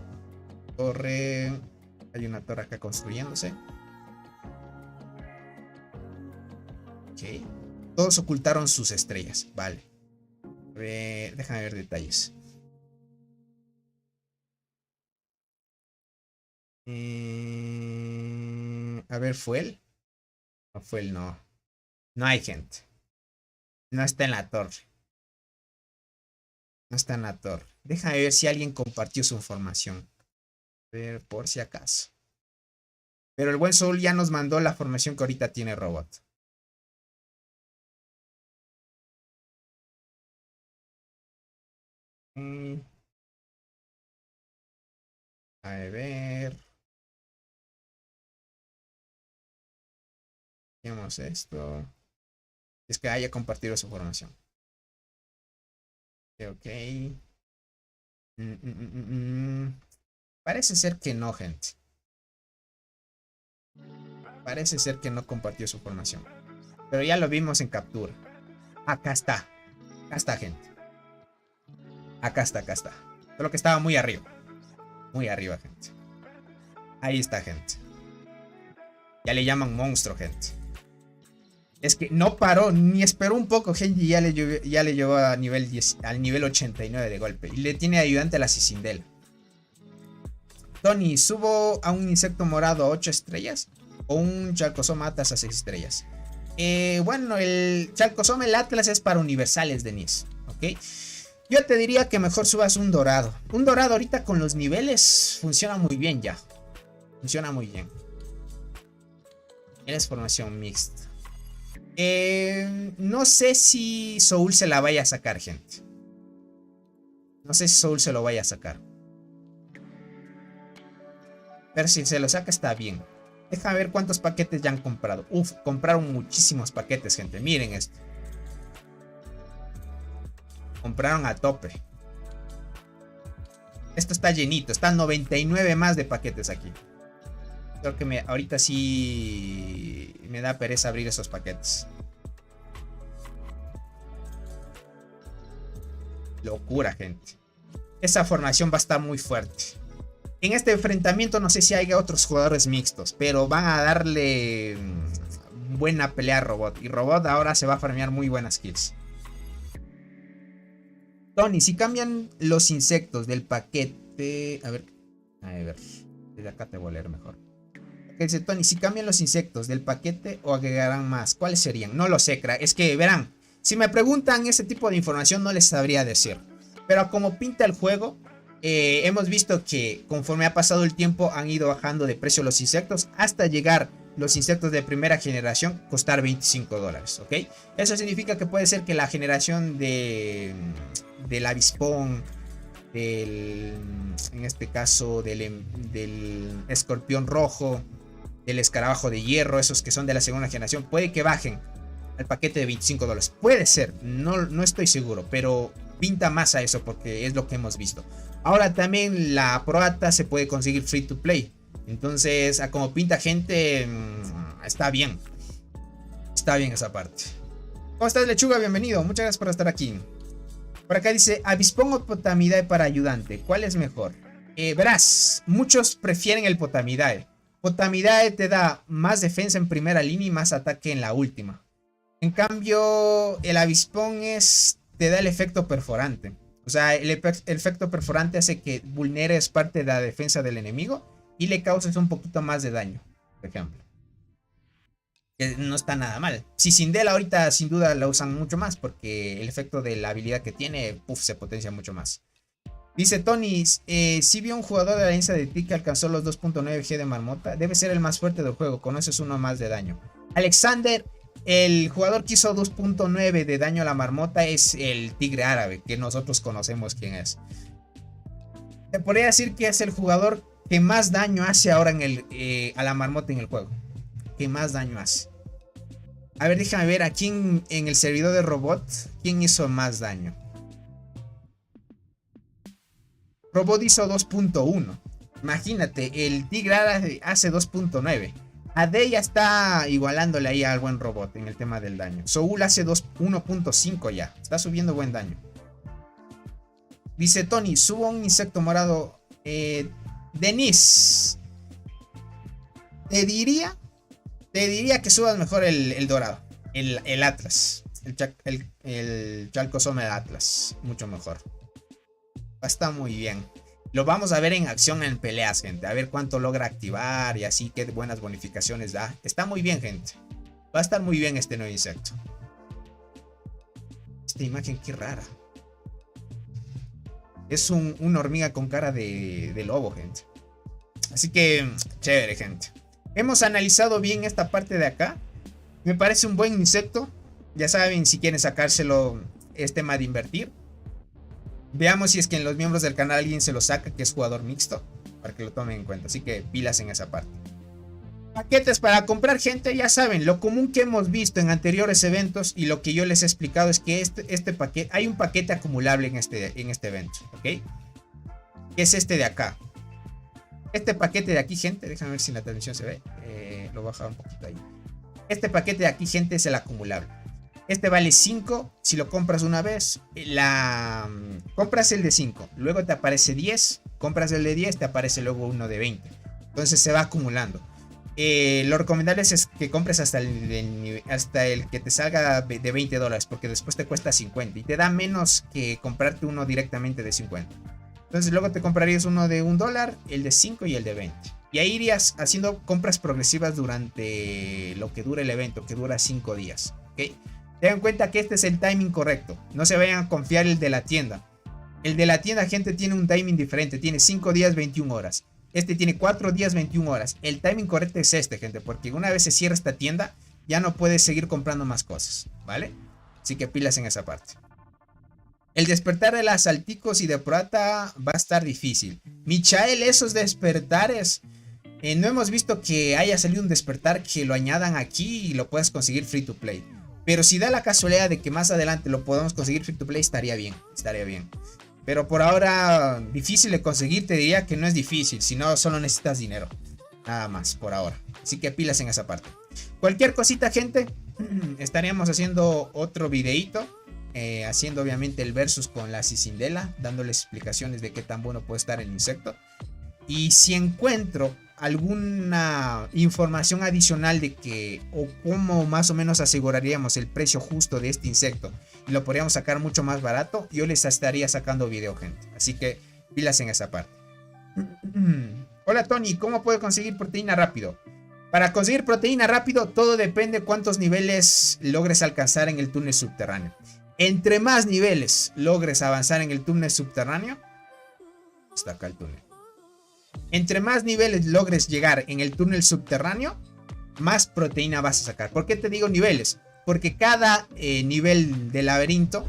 Torre. Hay una torre acá construyéndose. Ok. Todos ocultaron sus estrellas. Vale. Déjame ver detalles. A ver, ¿fue él? No fue él, no. No hay gente. No está en la torre. No está en la torre. Déjame ver si alguien compartió su información. A ver, por si acaso. Pero el buen Soul ya nos mandó la formación que ahorita tiene robot. A ver. Hacemos esto. Es que haya compartido su formación. Ok. Parece ser que no, gente. Parece ser que no compartió su formación. Pero ya lo vimos en captura. Acá está. Acá está, gente. Acá está, acá está. Solo que estaba muy arriba. Muy arriba, gente. Ahí está, gente. Ya le llaman monstruo, gente. Es que no paró, ni esperó un poco. Genji ya le llevó a nivel 10, al nivel 89 de golpe. Y le tiene ayudante a la Cicindela. Tony, ¿subo a un insecto morado a 8 estrellas? ¿O un Chalcosoma Atlas a 6 estrellas? Bueno, el Chalcosoma, el Atlas es para universales, Denise. ¿Ok? Yo te diría que mejor subas un dorado. Un dorado ahorita con los niveles funciona muy bien ya. Funciona muy bien. Es formación mixta. No sé si Soul se la vaya a sacar, gente. No sé si Soul se lo vaya a sacar. Pero si se lo saca está bien. Deja ver cuántos paquetes ya han comprado. Uf, compraron muchísimos paquetes, gente. Miren esto. Compraron a tope. Esto está llenito. Están 99 más de paquetes aquí. Creo que ahorita sí me da pereza abrir esos paquetes. Locura, gente. Esa formación va a estar muy fuerte. En este enfrentamiento no sé si haya otros jugadores mixtos, pero van a darle buena pelea a Robot. Y Robot ahora se va a farmear muy buenas kills. Tony, si cambian los insectos del paquete... A ver, desde acá te voy a leer mejor. Dice Tony, si cambian los insectos del paquete o agregarán más, ¿cuáles serían? No lo sé, crack. Es que verán, si me preguntan ese tipo de información no les sabría decir. Pero como pinta el juego, hemos visto que conforme ha pasado el tiempo han ido bajando de precio los insectos hasta llegar los insectos de primera generación costar $25, ¿ok? Eso significa que puede ser que la generación del avispón, en este caso del escorpión rojo, del escarabajo de hierro, esos que son de la segunda generación, puede que bajen al paquete de $25. Puede ser, no estoy seguro, pero pinta más a eso porque es lo que hemos visto. Ahora también la Proata se puede conseguir free to play. Entonces, a como pinta, gente, está bien. Está bien esa parte. ¿Cómo estás, Lechuga? Bienvenido. Muchas gracias por estar aquí. Por acá dice, avispón o Potamidae para ayudante. ¿Cuál es mejor? Verás, muchos prefieren el Potamidae. Potamidae te da más defensa en primera línea y más ataque en la última. En cambio, el avispón te da el efecto perforante. O sea, el efecto perforante hace que vulneres parte de la defensa del enemigo y le causes un poquito más de daño, por ejemplo. Que no está nada mal. Cicindela ahorita sin duda la usan mucho más porque el efecto de la habilidad que tiene, se potencia mucho más. Dice Tony, si vio un jugador de la alianza de ti que alcanzó los 2.9 G de marmota, debe ser el más fuerte del juego, conoces uno más de daño. Alexander, el jugador que hizo 2.9 de daño a la marmota es el tigre árabe, que nosotros conocemos quién es. Te podría decir que es el jugador que más daño hace ahora a la marmota en el juego. Que más daño hace. A ver, déjame ver aquí en el servidor de Robot, ¿quién hizo más daño? Robot hizo 2.1. Imagínate, el tigre árabe hace 2.9. AD ya está igualándole ahí al buen Robot en el tema del daño. Soul hace 1.5 ya. Está subiendo buen daño. Dice Tony, subo un insecto morado. Denise, te diría que subas mejor el dorado. El Atlas. El Chalcosoma del Atlas. Mucho mejor. Está muy bien. Lo vamos a ver en acción en peleas, gente. A ver cuánto logra activar y así, qué buenas bonificaciones da. Está muy bien, gente. Va a estar muy bien este nuevo insecto. Esta imagen, qué rara. Es una hormiga con cara de lobo, gente. Así que, chévere, gente. Hemos analizado bien esta parte de acá. Me parece un buen insecto. Ya saben, si quieren sacárselo, es tema de invertir. Veamos si es que en los miembros del canal alguien se lo saca, que es jugador mixto, para que lo tomen en cuenta. Así que pilas en esa parte. Paquetes para comprar, gente, ya saben, lo común que hemos visto en anteriores eventos y lo que yo les he explicado es que este paquete, hay un paquete acumulable en este evento, ¿ok? Que es este de acá. Este paquete de aquí, gente, déjame ver si en la transmisión se ve. Lo bajo un poquito ahí. Este paquete de aquí, gente, es el acumulable. Este vale 5 si lo compras una vez. Compras el de 5, luego te aparece 10. Compras el de 10, te aparece luego uno de 20. Entonces se va acumulando. Lo recomendable es que compres hasta el que te salga de $20, porque después te cuesta 50 y te da menos que comprarte uno directamente de 50. Entonces luego te comprarías uno de $1, el de 5 y el de 20. Y ahí irías haciendo compras progresivas durante lo que dura el evento, que dura 5 días. ¿Okay? Ten en cuenta que este es el timing correcto. No se vayan a confiar el de la tienda. El de la tienda, gente, tiene un timing diferente. Tiene 5 días, 21 horas. Este tiene 4 días, 21 horas. El timing correcto es este, gente, porque una vez se cierra esta tienda, ya no puedes seguir comprando más cosas, ¿vale? Así que pilas en esa parte. El despertar de las salticos y de plata va a estar difícil. Michael, esos despertares, no hemos visto que haya salido un despertar que lo añadan aquí y lo puedas conseguir free to play. Pero si da la casualidad de que más adelante lo podamos conseguir free to play, estaría bien, estaría bien. Pero por ahora, difícil de conseguir, te diría que no es difícil, sino solo necesitas dinero. Nada más, por ahora. Así que pilas en esa parte. Cualquier cosita, gente, estaríamos haciendo otro videito. Haciendo obviamente el versus con la Cicindela, dándoles explicaciones de qué tan bueno puede estar el insecto. Y si encuentro alguna información adicional de que o cómo más o menos aseguraríamos el precio justo de este insecto y lo podríamos sacar mucho más barato, yo les estaría sacando video, gente. Así que pilas en esa parte. Hola Tony, ¿cómo puedo conseguir proteína rápido? Para conseguir proteína rápido todo depende cuántos niveles logres alcanzar en el túnel subterráneo. Entre más niveles logres avanzar en el túnel subterráneo, está acá el túnel. Entre más niveles logres llegar en el túnel subterráneo, más proteína vas a sacar. ¿Por qué te digo niveles? Porque cada nivel del laberinto,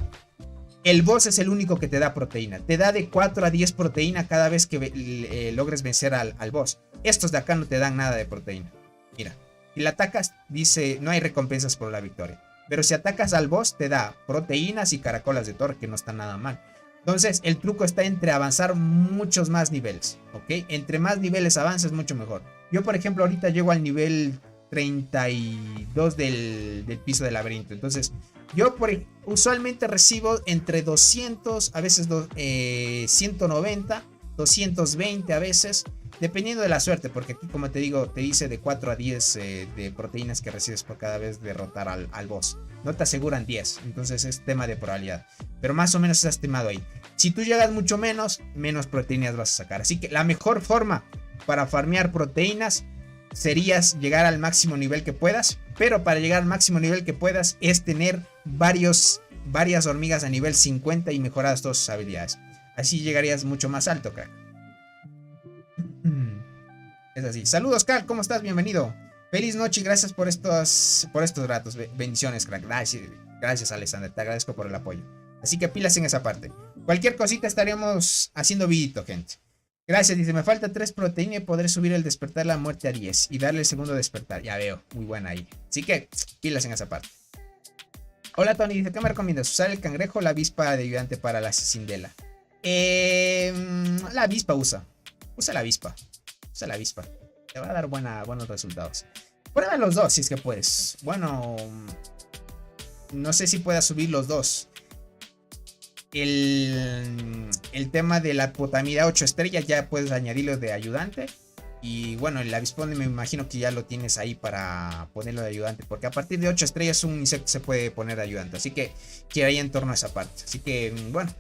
el boss es el único que te da proteína. Te da de 4 a 10 proteína cada vez que logres vencer al boss. Estos de acá no te dan nada de proteína. Mira, si la atacas, dice no hay recompensas por la victoria. Pero si atacas al boss, te da proteínas y caracolas de torre, que no está nada mal. Entonces, el truco está entre avanzar muchos más niveles, ¿ok? Entre más niveles avances, mucho mejor. Yo, por ejemplo, ahorita llego al nivel 32 del piso del laberinto. Entonces, yo usualmente recibo entre 200, a veces 190, 220 a veces, dependiendo de la suerte, porque aquí, como te digo, te dice de 4 a 10 de proteínas que recibes por cada vez derrotar al boss. No te aseguran 10, entonces es tema de probabilidad. Pero más o menos está estimado ahí. Si tú llegas mucho menos proteínas vas a sacar. Así que la mejor forma para farmear proteínas sería llegar al máximo nivel que puedas. Pero para llegar al máximo nivel que puedas es tener varias hormigas a nivel 50 y mejoradas todas sus habilidades. Así llegarías mucho más alto, crack. Es así. Saludos, Carl, ¿cómo estás? Bienvenido. Feliz noche y gracias por estos ratos. Bendiciones, crack. Gracias, Alexander. Te agradezco por el apoyo. Así que pilas en esa parte. Cualquier cosita estaríamos haciendo vidito, gente. Gracias, dice, me falta 3 proteínas y podré subir el despertar la muerte a 10 y darle el segundo despertar. Ya veo, muy buena ahí. Así que pilas en esa parte. Hola Tony, dice, ¿qué me recomiendas? ¿Usar el cangrejo o la avispa de ayudante para la Cicindela? La avispa usa la avispa. Usa la avispa. Te va a dar buenos resultados. Prueba los dos si es que puedes. Bueno, no sé si puedas subir los dos. El tema de la potamida 8 estrellas ya puedes añadirlo de ayudante. Y bueno, el avispón me imagino que ya lo tienes ahí para ponerlo de ayudante. Porque a partir de 8 estrellas un insecto se puede poner de ayudante. Así que quiero ir en torno a esa parte. Así que bueno,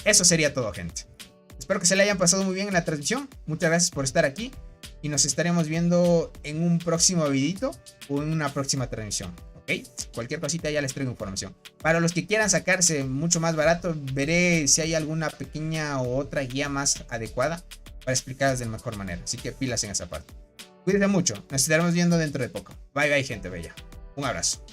eso sería todo, gente. Espero que se le hayan pasado muy bien en la transmisión. Muchas gracias por estar aquí. Y nos estaremos viendo en un próximo videito o en una próxima transmisión. ¿Ok? Cualquier cosita ya les traigo información. Para los que quieran sacarse mucho más barato, veré si hay alguna pequeña o otra guía más adecuada para explicarlas de mejor manera. Así que pilas en esa parte. Cuídense mucho. Nos estaremos viendo dentro de poco. Bye bye, gente bella. Un abrazo.